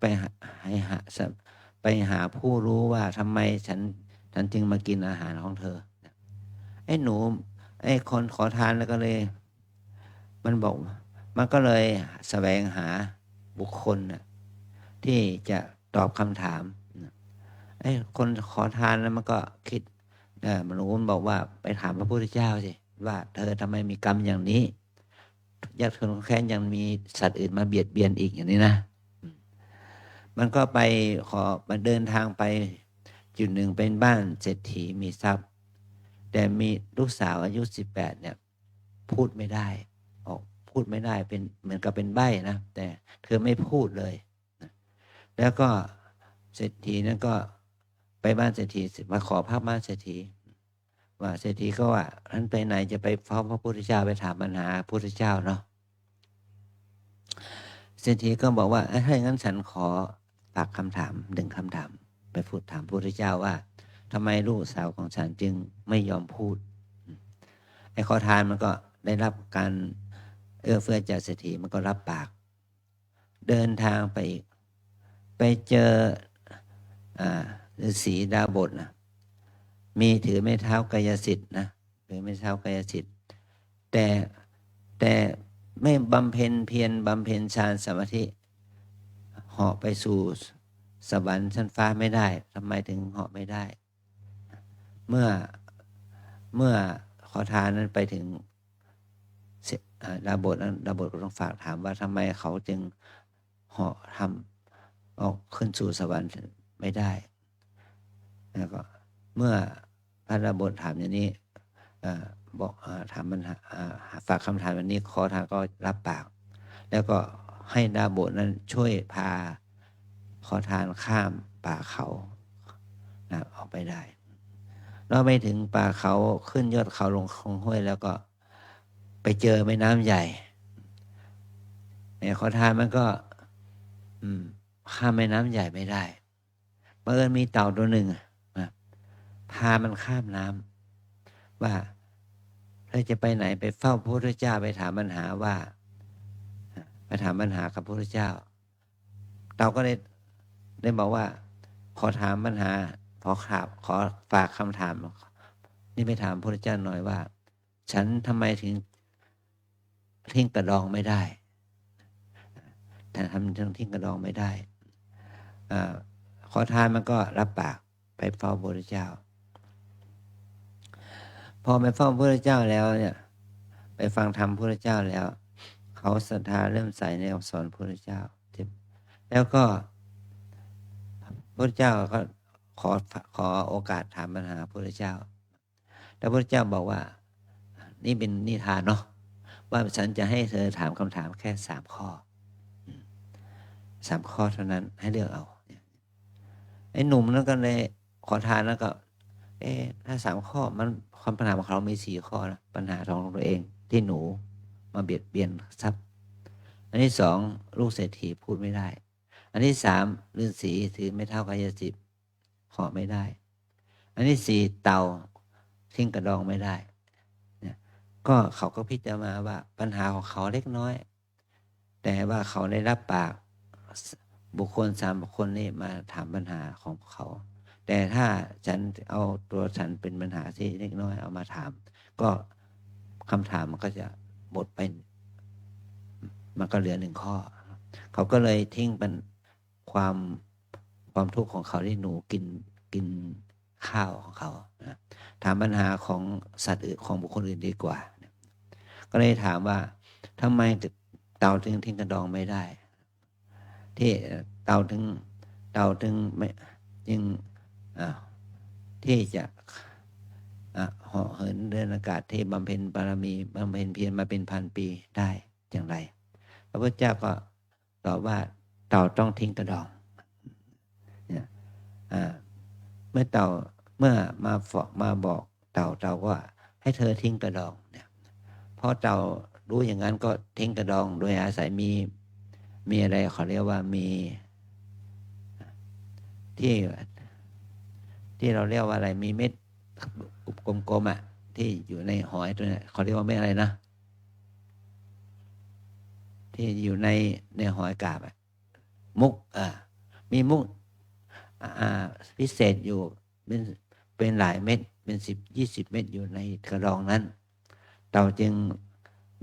ไปหาผู้รู้ว่าทำไมฉันจึงมากินอาหารของเธอไอ้หนูไอ้คนขอทานแล้วก็เลยมันก็เลยแสวงหาบุคคลที่จะตอบคำถามไอ้คนขอทานแล้วมันก็คิดมันรู้มันบอกว่าไปถามพระพุทธเจ้าสิว่าเธอทำไมมีกรรมอย่างนี้ยากจนแค้นยังมีสัตว์อื่นมาเบียดเบียนอีกอย่างนี้นะมันก็ไปมาเดินทางไปจุดหนึ่งเป็นบ้านเศรษฐีมีทรัพย์แต่มีลูกสาวอายุ18เนี่ยพูดไม่ได้พูดไม่ได้เป็นเหมือนกับเป็นใบ้นะแต่เธอไม่พูดเลยแล้วก็เศรษฐีนั้นก็ไปบ้านเศรษฐีมาขอภาพบ้านเศรษฐีว่าเศรษฐีก็ว่าท่านไปไหนจะไปฟ้องพระพุทธเจ้าไปถามปัญหาพระพุทธเจ้าเนาะเศรษฐีก็บอกว่าถ้าอย่างนั้นฉันขอฝากคำถาม1คำถามไปพูดถามพระพุทธเจ้าว่าทำไมลูกสาวของฉันจึงไม่ยอมพูดไอ้ขอทานมันก็ได้รับการเอื้อเฟื้อจากเศรษฐีมันก็รับปากเดินทางไปเจอฤาษีดาบทนะมีถือไม้เท้ากายสิทธิ์นะถือไม้เท้ากายสิทธิ์แต่ไม่บำเพ็ญเพียรบำเพ็ญฌานสมาธิเหาะไปสู่สวรรค์ชั้นฟ้าไม่ได้ทำไมถึงเหาะไม่ได้เมื่อขอทานนั้นไปถึงดาบทก็ต้องฝากถามว่าทำไมเขาจึงเหาะออกขึ้นสู่สวรรค์ไม่ได้แล้วก็เมื่อพระดาบทถามอย่างนี้บอกถามมันฝากคำถามวันนี้ขอทานก็รับปากแล้วก็ให้ดาบทนั้นช่วยพาข ขอทานข้ามป่าเขานะออกไปได้เราไปถึงป่าเขาขึ้นยอดเขาลงคลองห้วยแล้วก็ไปเจอแม่น้ำใหญ่เนี่ยขอทานมันก็ข้ามแม่น้ำใหญ่ไม่ได้บังเอิญมีเต่าตัวหนึ่งพามันข้ามน้ำว่าเธอจะไปไหนไปเฝ้าพระพุทธเจ้าไปถามปัญหากับพระพุทธเจ้าเต่าก็ได้บอกว่าขอถามปัญหาขอฝากคำถามนี่ไปถามพระพุทธเจ้าหน่อยว่าฉันทำไมถึงทิ้งกระดองไม่ได้แต่ทำทิ้งกระดองไม่ได้ขอทานมันก็รับปากไปเฝ้าพระพุทธเจ้าพอไปเฝ้าพระพุทธเจ้าแล้วเนี่ยไปฟังธรรมพระพุทธเจ้าแล้วเขาศรัทธาเริ่มใส่ในคำสอนพระพุทธเจ้าแล้วก็พระพุทธเจ้าก็ขอโอกาสถามปัญหาพระพุทธเจ้าแล้วพระพุทธเจ้าบอกว่านี่เป็นนิทานเนาะว่าฉันจะให้เธอถามคำถามแค่3 ข้อ3 ข้อเท่านั้นให้เลือกเอาไอ้หนุ่มนั้นก็เลยขอทานแล้วก็ถ้า3 ข้อมันความปัญหาของเขามี4 ข้อนะปัญหาของตัวเองที่หนูมาเบียดเบียนทรัพย์อันที่2ลูกเศรษฐีพูดไม่ได้อันที่3ฤาษีถือไม่เท่ากายสิทธิ์ขอไม่ได้อันที่4เต่าทิ้งกระดองไม่ได้เนี่ยก็เขาก็พิจารณาว่าปัญหาของเขาเล็กน้อยแต่ว่าเขาได้รับปากบุคคล3 บุคคลนี่มาถามปัญหาของเขาแต่ถ้าฉันเอาตัวฉันเป็นปัญหาที่เล็กน้อยเอามาถามก็คำถามมันก็จะหมดไปมันก็เหลือ1 ข้อเขาก็เลยทิ้งเป็นความทุกข์ของเขาที่หนูกินข้าวของเขานะถามปัญหาของสัตว์อื่นของบุคคลอื่นดีกว่าก็เลยถามว่าทำไมเต่าถึงทิ้งกระดองไม่ได้ที่เต่าถึงไม่จึงที่จะเหาะเหินเดินอากาศที่บำเพ็ญบารมีบำเพ็ญเพียรมาเป็น1,000 ปีได้อย่างไรพระพุทธเจ้าก็ตอบว่าเต่าต้องทิ้งกระดองเนี่ยเมื่อมาบอกเต่าก็ให้เธอทิ้งกระดองเนี่ยเพราะเต่ารู้อย่างนั้นก็ทิ้งกระดองโดยอาศัยมีอะไรเขาเรียกว่ามีที่เราเรียกว่าอะไรมีเม็ดกลมๆที่อยู่ในหอยตัวนี้เขาเรียกว่าเม็ดอะไรนะที่อยู่ในหอยกาบมุกมีมุกพิเศษอยู่เป็นหลายเม็ดเป็น10-20 เม็ดอยู่ในกระดองนั้นเราจึง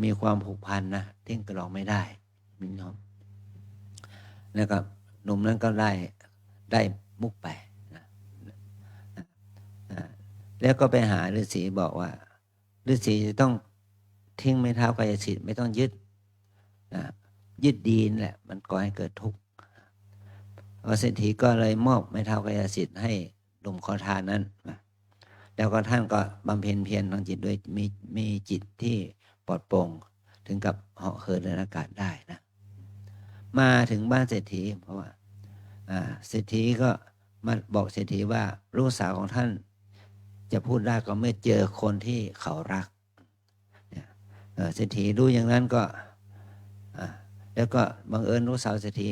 มีความผูกพันนะทิ้งกระดองไม่ได้น้องแล้วก็หนุ่มนั้นก็ได้มุกไปแล้วก็ไปหาฤาษีบอกว่าฤาษีจะต้องทิ้งไม้เท้ากายสิทธิ์ไม่ต้องยึดดีนั่นแหละมันก่อให้เกิดทุกข์เศรษฐีก็เลยมอบไม้เท้ากายสิทธิ์ให้หนุ่มขอทานนั้นแล้วก็ท่านก็บำเพ็ญเพียรทางจิตด้วยมีจิตที่ปลอดโปร่งถึงกับเหาะเหินในอากาศได้นะมาถึงบ้านเศรษฐีเพราะว่าเศรษฐีก็มาบอกเศรษฐีว่าลูกสาวของท่านจะพูดได้ก็เมื่อเจอคนที่เขารักเศรษฐีรู้อย่างนั้นก็แล้วก็บังเอิญลูกสาวเศรษฐี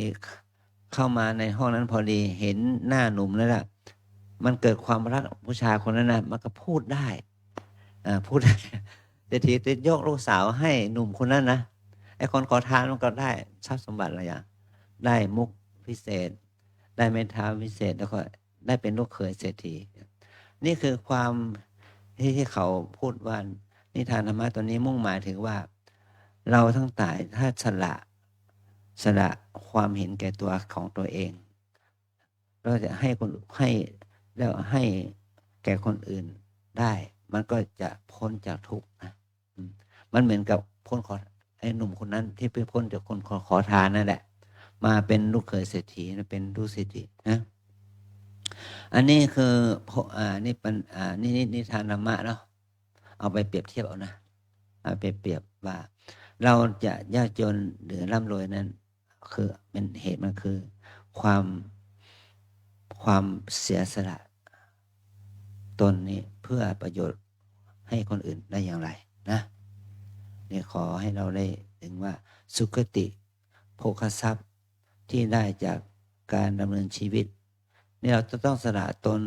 เข้ามาในห้องนั้นพอดีเห็นหน้าหนุ่มนั่นแหละมันเกิดความรักผู้ชายคนนั้นนะมันก็พูดได้เศรษฐีจะยกลูกสาวให้หนุ่มคนนั้นนะไอ้คนขอทานมันก็ได้ทรัพย์สมบัติอะไรอย่างได้มุกพิเศษได้ไม้เท้าพิเศษแล้วก็ได้เป็นลูกเขยเศรษฐีนี่คือความที่เขาพูดว่านิทานธรรมะตัวนี้มุ่งหมายถึงว่าเราทั้งหลายถ้าสละความเห็นแก่ตัวของตัวเองเราจะให้แล้วให้แก่คนอื่นได้มันก็จะพ้นจากทุกข์นะมันเหมือนกับพ้นไอ้หนุ่มคนนั้นที่ไปพ้นจากคนขอทานนั่นแหละมาเป็นลูกเขยเศรษฐีเป็นลูกเศรษฐีนะอันนี้คือนี่เป็นนิทานธรรมะเนาะเอาไปเปรียบเทียบเอานะเอาไปเปรียบว่าเราจะยากจนหรือร่ำรวยนั้นคือเป็นเหตุมันคือความ ความเสียสละตนนี้เพื่อประโยชน์ให้คนอื่นได้อย่างไรนะนี่ขอให้เราได้ถึงว่าสุคติโภคทรัพย์ที่ได้จากการดำเนินชีวิตนี่เราจะต้องสละตน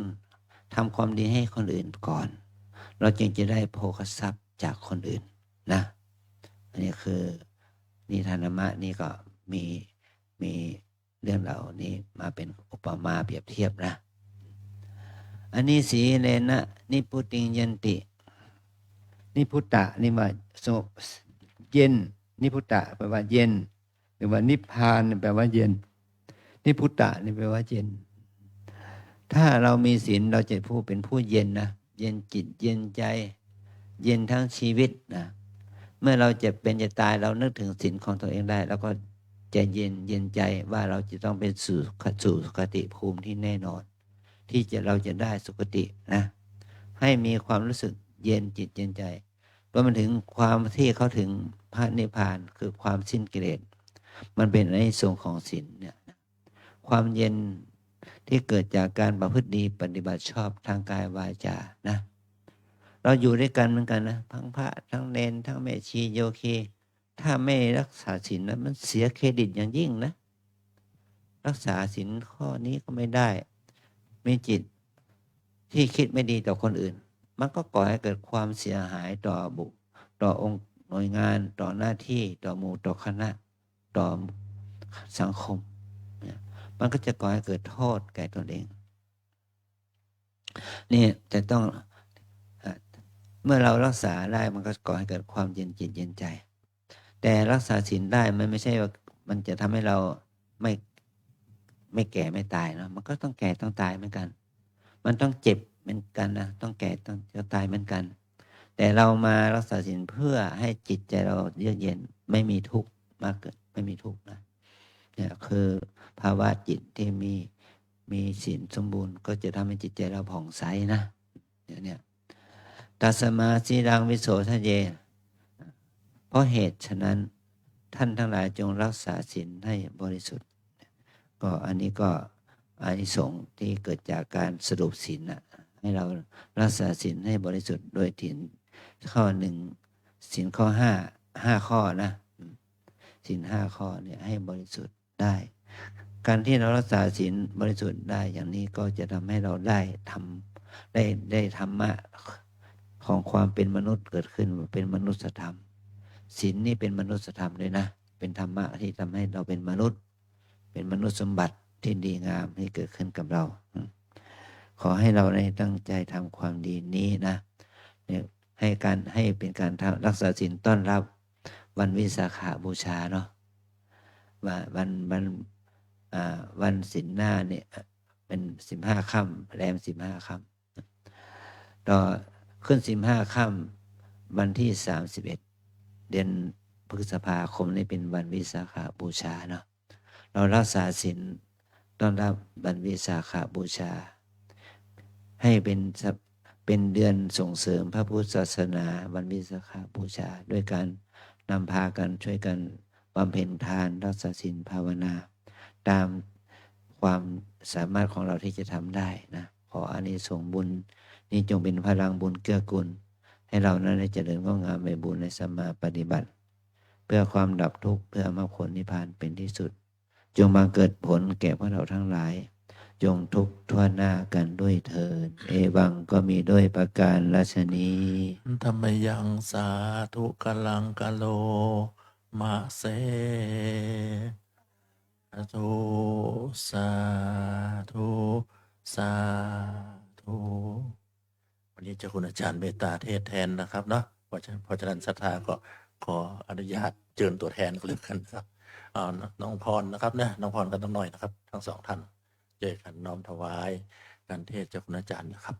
ทำความดีให้คนอื่นก่อนเราจึงจะได้โภคทรัพย์จากคนอื่นนะอันนี้คือนิทานธรรมะนี่ก็มีเรื่องเหล่านี้มาเป็นอุปมาเปรียบเทียบนะอันนี้สีเลนะนิพุติงยันตินิพุตตะนี่ว่าสงบเย็นนิพุตตะแปลว่าเย็นหรือว่านิพพานแปลว่าเย็นนิพุตตะนี่แปลว่าเย็นถ้าเรามีศีลเราจะเป็นผู้เย็นนะเย็นจิตเย็นใจเย็นทั้งชีวิตนะเมื่อเราจะเป็นจะตายเรานึกถึงศีลของตัวเองได้แล้วก็จะเย็นใจว่าเราจะต้องเป็นสู่สุคติภูมิที่แน่นอนที่เราจะได้สุคตินะให้มีความรู้สึกเย็นจิตเย็นใจรวมไปถึงความที่เขาถึงพระนิพพานคือความสิ้นกิเลสมันเป็นในส่วนของศีลเนี่ยความเย็นที่เกิดจากการประพฤติดีปฏิบัติชอบทางกายวาจานะเราอยู่ด้วยกันเหมือนกันนะทั้งพระทั้งเณรทั้งแม่ชีโยคีถ้าไม่รักษาศีลนะมันเสียเครดิตอย่างยิ่งนะรักษาศีลข้อนี้ก็ไม่ได้มีจิตที่คิดไม่ดีต่อคนอื่นมันก็ก่อให้เกิดความเสียหายต่อองค์หน่วยงานต่อหน้าที่ต่อหมู่ต่อคณะต่อสังคมมันก็จะก่อให้เกิดโทษแก่ตนเองนี่จะต้องเมื่อเรารักษาได้มันก็ก่อให้เกิดความเย็นจิตเย็นใจแต่รักษาศีลได้มันไม่ใช่ว่ามันจะทำให้เราไม่แก่ไม่ตายนะมันก็ต้องแก่ต้องตายเหมือนกันมันต้องเจ็บเหมือนกันนะต้องแก่ต้องตายเหมือนกันแต่เรามารักษาศีลเพื่อให้จิตใจเราเยือกเย็นไม่มีทุกข์มากเกินไม่มีทุกข์นะเนี่ยคือภาวะจิตที่มีศีลสมบูรณ์ก็จะทำให้จิตใจเราผ่องใสนะเนี่ยตัสมาสีรังวิโสทะเยเพราะเหตุฉะนั้นท่านทั้งหลายจงรักษาศีลให้บริสุทธิ์ก็อันนี้ก็อานิสงส์ที่เกิดจากการสรุปศีลนะให้เรารักษาศีลให้บริสุทธิ์โดยถิ่นข้อหนึ่งศีลข้อห้าข้อนะศีล5 ข้อเนี่ยให้บริสุทธิ์ได้การที่เรารักษาศีลบริสุทธิ์ได้อย่างนี้ก็จะทำให้เราได้ธรรมะของความเป็นมนุษย์เกิดขึ้นเป็นมนุษยธรรมศีลนี่เป็นมนุษยธรรมเลยนะเป็นธรรมะที่ทำให้เราเป็นมนุษย์สมบัติที่ดีงามที่เกิดขึ้นกับเราขอให้เราได้ตั้งใจทำความดีนี้นะให้เป็นการรักษาศีลต้อนรับวันวิสาขบูชาเนาะวันศีลหน้าเนี่ยเป็น15 ค่ำแรม15 ค่ำต่อขึ้น15 ค่ำวันที่31เดือนพฤษภาคมนี่เป็นวันวิสาขบูชาเนาะเรารักษาศีลต้อนรับวันวิสาขบูชาให้เป็นเดือนส่งเสริมพระพุทธศาสนาวันวิสาขบูชาด้วยการนำพากันช่วยกันบำเพ็ญทานรักษาศีลภาวนาตามความสามารถของเราที่จะทำได้นะขออานิสงส์บุญนี้จงเป็นพลังบุญเกื้อกูลให้เรานั้นได้เจริญงอกงามในบุญในสัมมาปฏิบัติเพื่อความดับทุกข์เพื่อมรรคผลนิพพานเป็นที่สุดจงมาเกิดผลแก่พวกเราทั้งหลายจงทุกข์ทั่วหน้ากันด้วยเถิดเอวังก็มีด้วยประการราชนี้ธรรมยังสาธุกลังกะโลมะเสธุสาธุสาธุวันนี้เจ้าคุณอาจารย์เมตตาเทศแทนนะครับเนาะเพราะฉะนั้นศรัทธาก็ขออนุญาตเชิญตัวแทนก็แล้วกันครับน้องพรนะครับนะน้องพรกับน้องหน่อยนะครับทั้งสองท่านเจอกันน้อมถวายการเทศเจ้าคุณอาจารย์นะครับ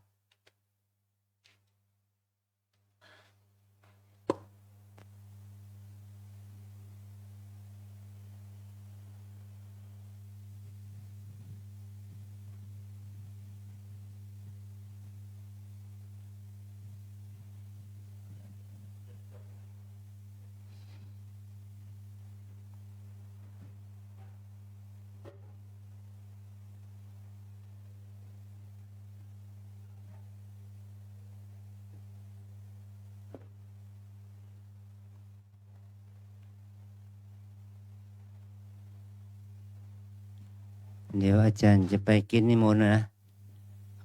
เดี๋ยวอาจารย์จะไปกินนิมนต์นะ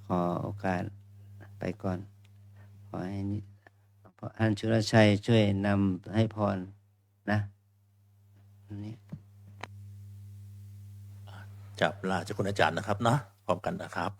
ขอโอกาสไปก่อน ขอให้ท่านชุลชัยช่วยนำให้พรนะนี่ จับลาเจ้าคุณอาจารย์นะครับเนาะพร้อมกันนะครับ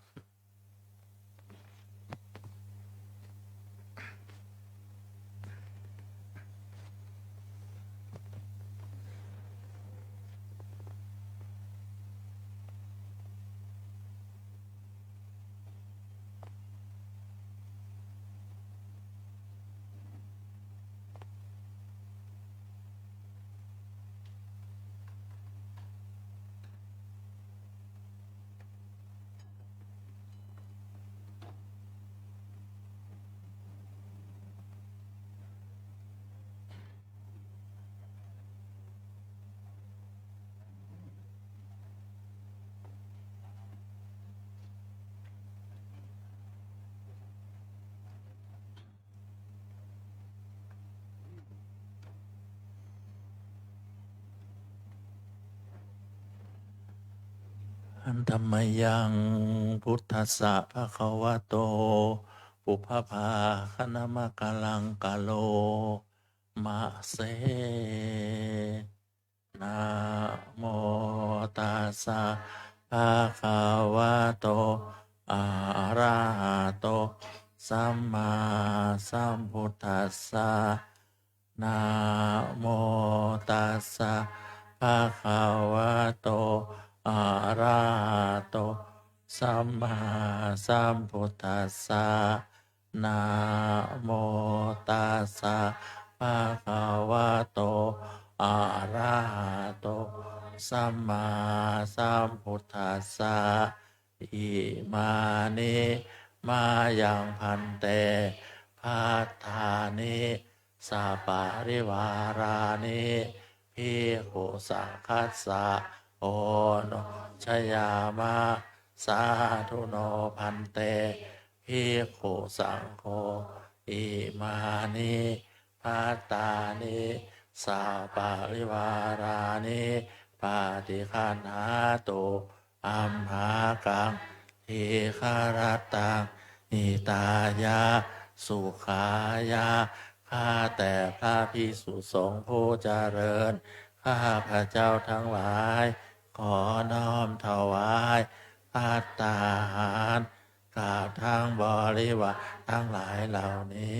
อันธรรมยังพุทธัสสะภะคะวะโตปุพพภาคณมะกะลังกะโลมะเสนะโมตัสสะภะคะวะโตอะระหะโตสัมมาสัมพุทธัสสะนะโมตัสสะภะคะวะโตอะระหะโตสัมมาสัมพุทธัสสะนะโมตัสสะภะคะวะโตอะระหะโตสัมมาสัมพุทธัสสะอิมานิมายังพันเตภัตตานิสัปปะริวารานิภิกขุสังคัสสะโอโนชยามะสาธุโนพันเตภิกขุสังโฆอิมานิภัตตานิสัปปะริวารานิปาติคันหาตุอัมหากังทีฆารตังนิตายาสุขายาข้าแต่พระภิกษุสงฆ์ผู้เจริญข้าพระเจ้าทั้งหลายขอน้อมถวายภัตตาหารกับทั้งบริวารทั้งหลายเหล่านี้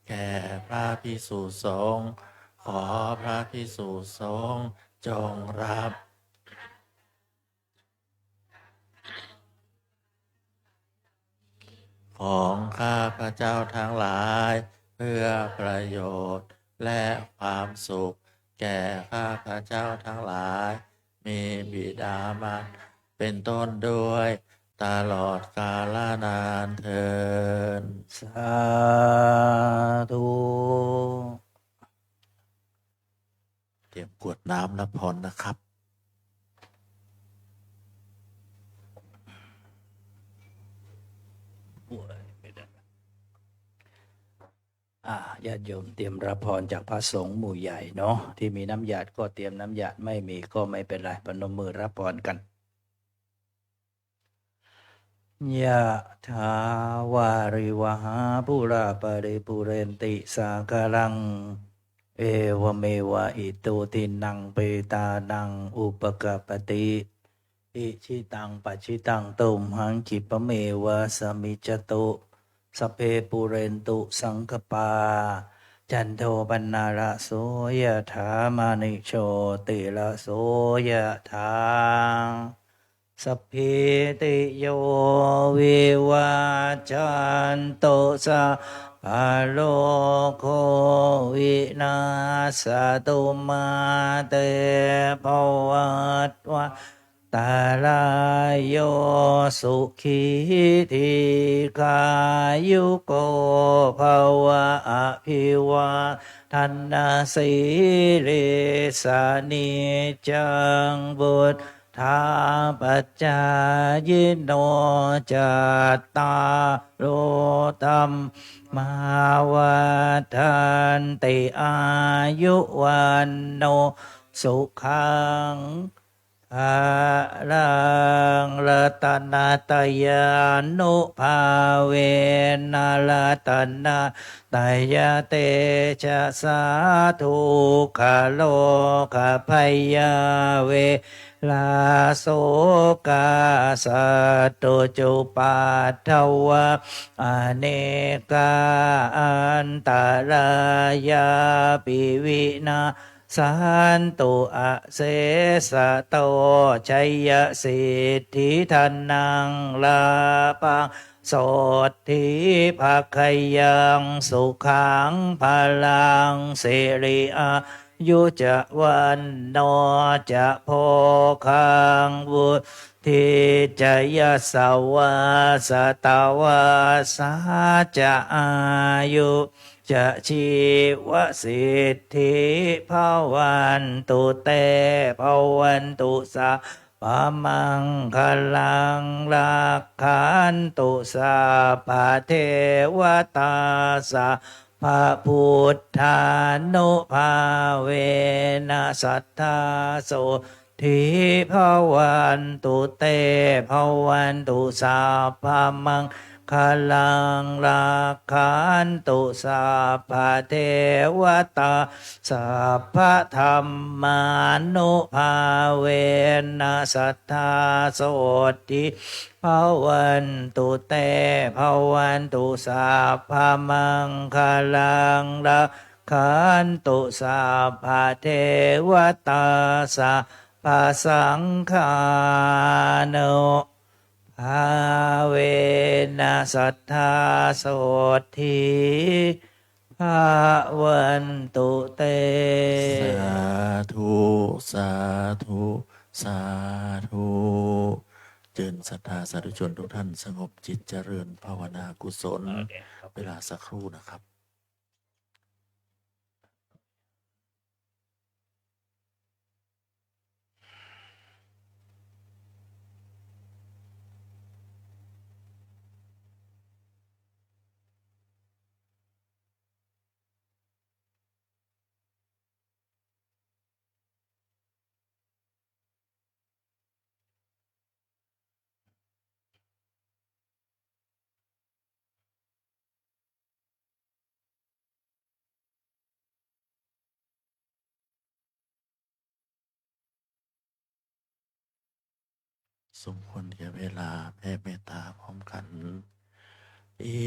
แก่พระภิกษุสงฆ์ขอพระภิกษุสงฆ์จงรับของข้าพระเจ้าทั้งหลายเพื่อประโยชน์และความสุขแก่ข้าพระเจ้าทั้งหลายมีบิดามารดาเป็นต้นด้วยตลอดกาลนานเทินสาธุเตรียมกรวดน้ำรับพรนะครับญาติโยมเตรียมรับพรจากพระสงฆ์หมู่ใหญ่เนาะที่มีน้ำหยาดก็เตรียมน้ำหยาดไม่มีก็ไม่เป็นไรพนมมือรับพรกันยะถาวาริวหาปุราปริปุเรนติสากลังเอวเมวะอิโตตินังเปตานังอุปกปปติอิชิตังปัจฉิตังตุมหังคิปะเมวะสมิจจตุสพเพปุเรนตุสังกปาจันโทปนาระโสยถามานิโชติระโสยถาสัพพิติโยวิวัจจันตุสัพพะโลกโควินาศตุมาเตภวัตวันตารายโยสุขีทีกายุโกภวะอภิวาทันนาสีริสานิจังบุตธาปัจจายโนจัตตาโรตัมมาวัฏันติอายุวันโนสุขัง อะรังรัตนาตยานุภาเวนะรัตนาตยเตชะสาธุขาโลกพยาเวลาโสกาสัตตุจุปัฏฐวะอเนกาอันตรายาปิวินาสันตุอะเสสะโตชัยยสิทธิธนังลาปังโสทิภาคยังสุขังพลังสิริอายุจะวันโนจะโพคังวุทิจยสวาสตาวาสาจะอายุจะชีวสิทธิภาวันตุเตภาวันตุสาปะมังคลังรักขันตุสาปะเทวตาสาพระพุทธานุภาเวนะสัทธาโสทิภาวันตุเตภาวันตุสาพะมังคลังรักขันตุสาพะเทวตาสัพพะธรรมานุภาเวนะสัทธาโสติภาวันตุเตภาวันตุสาพะมังคลังรักขันตุสาพะเทวตาสัพพะสังฆานุภาเวนะสัทธาโสทิภาวันตุเต สาธุสาธุสาธุเจริญศรัทธาสาธุชนทุกท่านสงบจิตเจริญภาวนากุศล เวลาสักครู่นะครับ สมควรแก่เวลาแผ่เมตตาพร้อมกัน อิ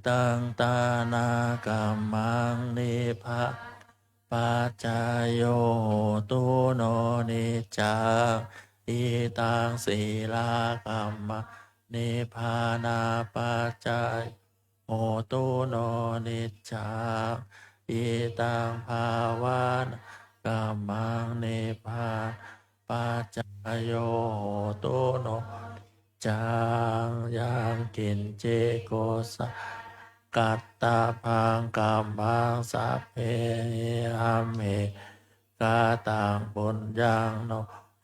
ตังตานากรรมังนิพะปัจจายโยตุโนนิจจาอิตังศีลากรรมะนิพพานาปัจจายโหตุโนนิจจาอิตังภาวานกรรมังนิพพาปัจจายโยโหตุโน จางยังกินเจโกสะกัตตาพังกัมมังสัพเพหัมเหกาตังปุญญังโน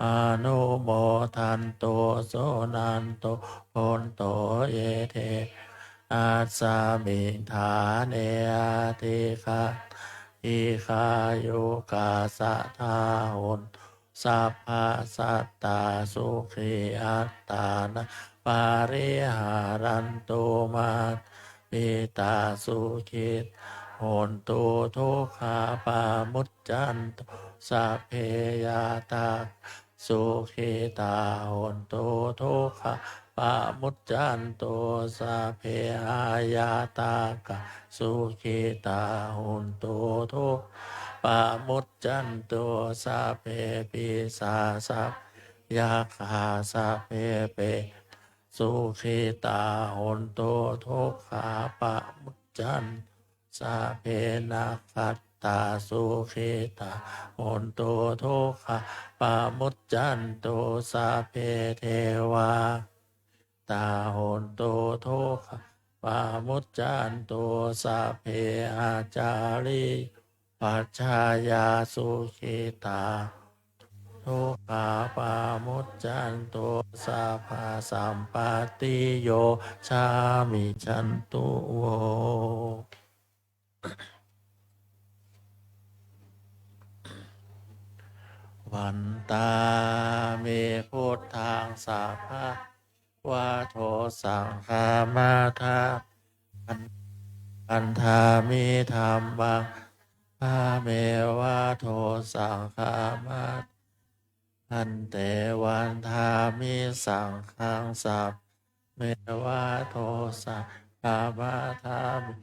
อนุโมทันโตโสนันโตพนโตเยเทอาสามิงฐานเนอาทิคาอิคายุกาสะทาหุนสัพพะสัตตาสุขีอัตตานะปาริหารันตุมาปิตาสุขิตโหนตุทุกขาปามุจจันตุสัพเพยาตาสุขิตาโหนตุทุกขาปามุจจันตุสัพเพหายาตากะสุขิตาโหนตุทุกปามุจจันตุสัพเพปิสาสัพยาคาสัพเพเปสุขิตาโหนตุทุกขาปะมุจจันสัพเพนะคัตตาสุขิตาโหนตุทุกขาปะมุจจันตุสัพเพเทวาตาโหนตุทุกขาปะมุจจันตุสัพเพอาจาริปัจจายาสุขิตาทุกขาปามุจจันตุสัพพะสัมปติโยชามิฉันตุโว วันตามีพุทธังสัพพะวะโทสังฆามาทาอันธามิธรรมังพาเมวะโทสังฆามาอันเตวันธามิสังฆังสัพเมวะโทสังฆามาทามิ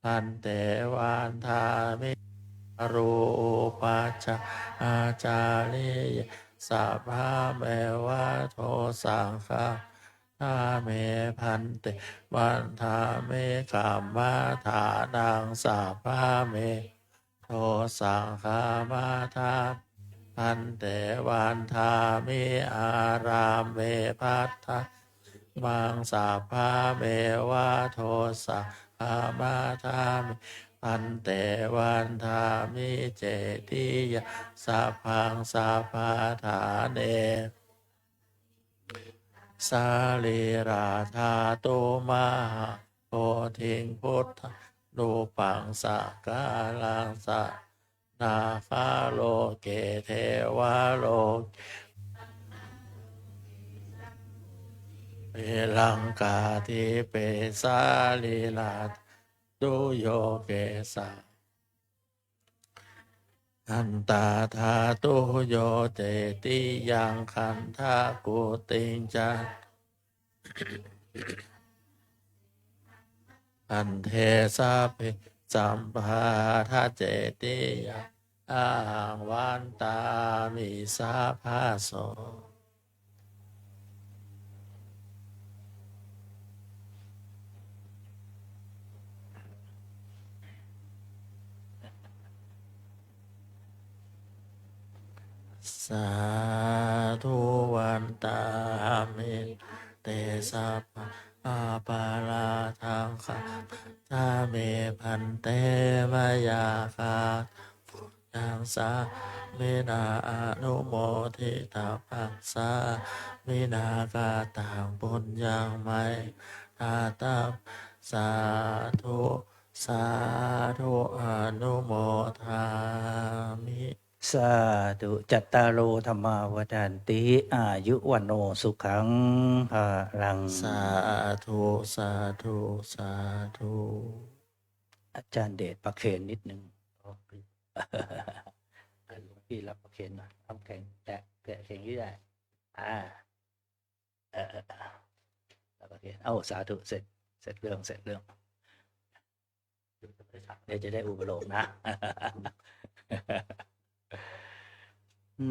อันเตวันธามิรูปัจจาอาจาริยสัพพะเมวะโทสังฆาทาเมพันเตวันทาเมกัมมาทานังสัพพะเมโทสังฆามาทาพันเตวันทามิอารามเมพัทธะมังสัพพะเมวะโทสังฆามาทามิพันเตวันทามิเจติยะสัพพังสัพพะทาเนสาลีราธาตุมหาโพธิงพุทธรูปังสักกาลังสะนาคาโลเกเทวาโลกเปลังกาทิเปสาลีลาตุโยเกสาอันตาธาตุโยเจติยังคันธากุติงจันอันเทสะเพสัมภาทาเจติยังอาหังวันตามิสาภาโสสาธุวันตามิเตสัพพะอาปาลาทังคะทาเมพันเตมยาคายังสามินาอนุโมทิตาภัสสามินากาต่างบุญยังไม่ทาตับสาธุสาธุอนุโมทามิ สาธุจัตตารโอธรรมาวทันติอายุวันโนสุขังภาลัง สาธุสาธุสาธุ อาจารย์เดชประเคนนิดนึงหลวงพี่รับประเคนหน่อยทำแข็งแตะแข็งที่ได้รับประเคนสาธุเสร็จเรื่องเดี๋ยวจะได้อุปโลกนะ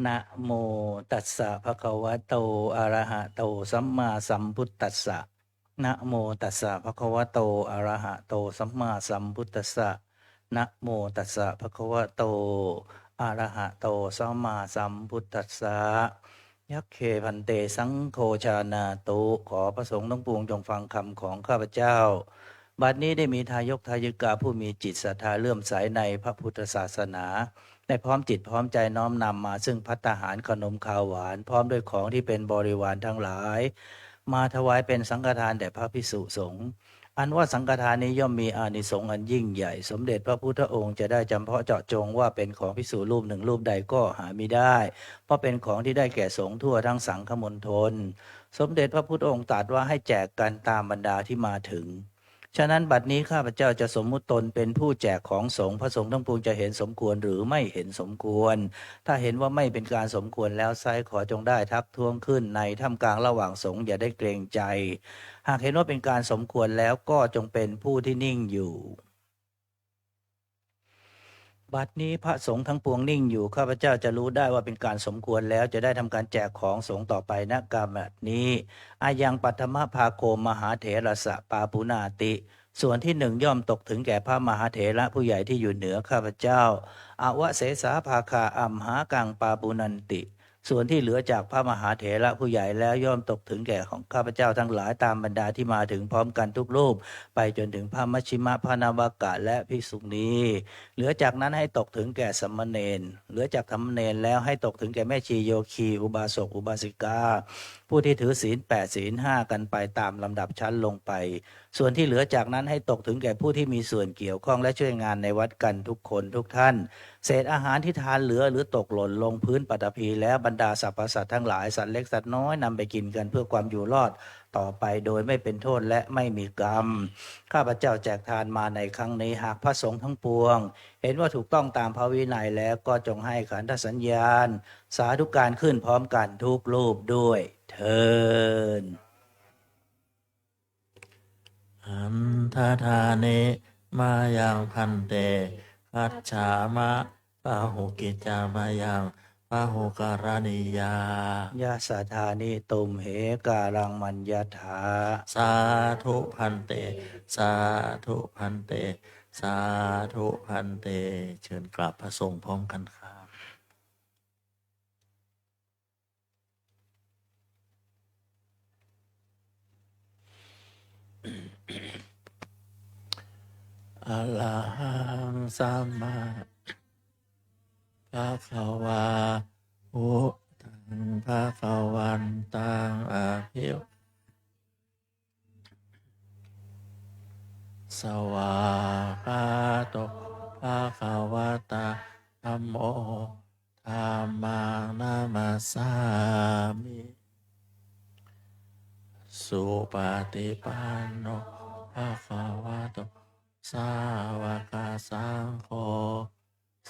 นะโมตัสสะภะคะวะโตอะระหะโตสัมมาสัมพุทธัสสะนะโมตัสสะภะคะวะโตอะระหะโตสัมมาสัมพุทธัสสะนะโมตัสสะภะคะวะโตอะระหะโตสัมมาสัมพุทธัสสะยัคเคพันเตสังโฆชานาตุขอพระสงฆ์ทั้งปวงจงฟังคำของข้าพเจ้าบัดนี้ได้มีทายกทายิกาผู้มีจิตศรัทธาเลื่อมใสในพระพุทธศาสนาได้พร้อมจิตพร้อมใจน้อมนำมาซึ่งภัตตาหารขนมข้าวหวานพร้อมด้วยของที่เป็นบริวารทั้งหลายมาถวายเป็นสังฆทานแด่พระภิกษุสงฆ์อันว่าสังฆทานนี้ย่อมมีอานิสงส์อันยิ่งใหญ่สมเด็จพระพุทธองค์จะได้จำเพาะเจาะจงว่าเป็นของภิกษุรูปหนึ่งรูปใดก็หามิได้เพราะเป็นของที่ได้แก่สงฆ์ทั่วทั้งสังฆมณฑลสมเด็จพระพุทธองค์ตรัสว่าให้แจกกันตามบรรดาที่มาถึงฉะนั้นบัดนี้ข้าพเจ้าจะสมมุติตนเป็นผู้แจกของสงฆ์พระสงฆ์ทั้งปวงจะเห็นสมควรหรือไม่เห็นสมควรถ้าเห็นว่าไม่เป็นการสมควรแล้วไซร้ขอจงได้ทักท้วงขึ้นในท่ามกลางระหว่างสงฆ์อย่าได้เกรงใจหากเห็นว่าเป็นการสมควรแล้วก็จงเป็นผู้ที่นิ่งอยู่บัดนี้พระสงฆ์ทั้งปวงนิ่งอยู่ข้าพเจ้าจะรู้ได้ว่าเป็นการสมควรแล้วจะได้ทำการแจกของสงฆ์ต่อไปณกาลนี้อายังปัทมภาโคมหาเถรสะปาปุนาติส่วนที่หนึ่งย่อมตกถึงแก่พระมหาเถระผู้ใหญ่ที่อยู่เหนือข้าพเจ้าอวเสสาภาคาอัมหากังปาปุนันติส่วนที่เหลือจากพระมหาเถระผู้ใหญ่แล้วย่อมตกถึงแก่ของข้าพเจ้าทั้งหลายตามบรรดาที่มาถึงพร้อมกันทุกรูปไปจนถึงพระมัชชิมะพระนาวากะและภิกษุณีเหลือจากนั้นให้ตกถึงแก่สมณเณรเหลือจากสมณเณรแล้วให้ตกถึงแก่แม่ชีโยคีอุบาสกอุบาสิกาผู้ที่ถือศีล8ศีล5กันไปตามลำดับชั้นลงไป ส่วนที่เหลือจากนั้นให้ตกถึงแก่ผู้ที่มีส่วนเกี่ยวข้องและช่วยงานในวัดกันทุกคนทุกท่าน เศษอาหารที่ทานเหลือหรือตกหล่นลงพื้นปฐพีแล้วบรรดาสรรพสัตว์ทั้งหลายสัตว์เล็กสัตว์น้อยนำไปกินกันเพื่อความอยู่รอดต่อไปโดยไม่เป็นโทษและไม่มีกรรมข้าพเจ้าแจกทานมาในครั้งนี้หากพระสงฆ์ทั้งปวงเห็นว่าถูกต้องตามพระวินัยแล้วก็จงให้ขันธสัญญาณสาธุการขึ้นพร้อมกันทุกรูปด้วยเทิน อันทธานิมายังพันเตคัจฉามะปะหุกิจจามายังปะหุการณิยาย าสถานิตุมเหการังมัญญถา สาธุพันเต สาธุพันเต สาธุพันเต เชิญกราบพระสงฆ์พร้อมกันครับ อะระหังสัมมาภะคะวาพุทธังภะคะวันตังอะภิวาสวากาโตภะคะวะตาธัมโมธัมมังนามัสสามิ สุปฏิปันโนภะคะวะโตสาวกสังโฆ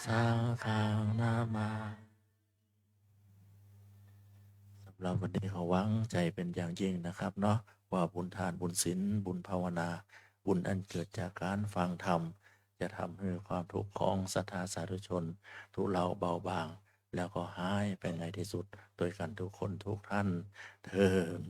สังฆังนามาสำหรับวันนี้ขอหวังใจเป็นอย่างยิ่งนะครับเนาะว่าบุญทานบุญศีลบุญภาวนา บุญอันเกิดจากการฟังธรรม จะทำให้ความทุกข์ของศรัทธาสาธุชน ทุเลาเบาบาง แล้วก็หายไปในที่สุดโดยกันทุกคนทุกท่านเทอญ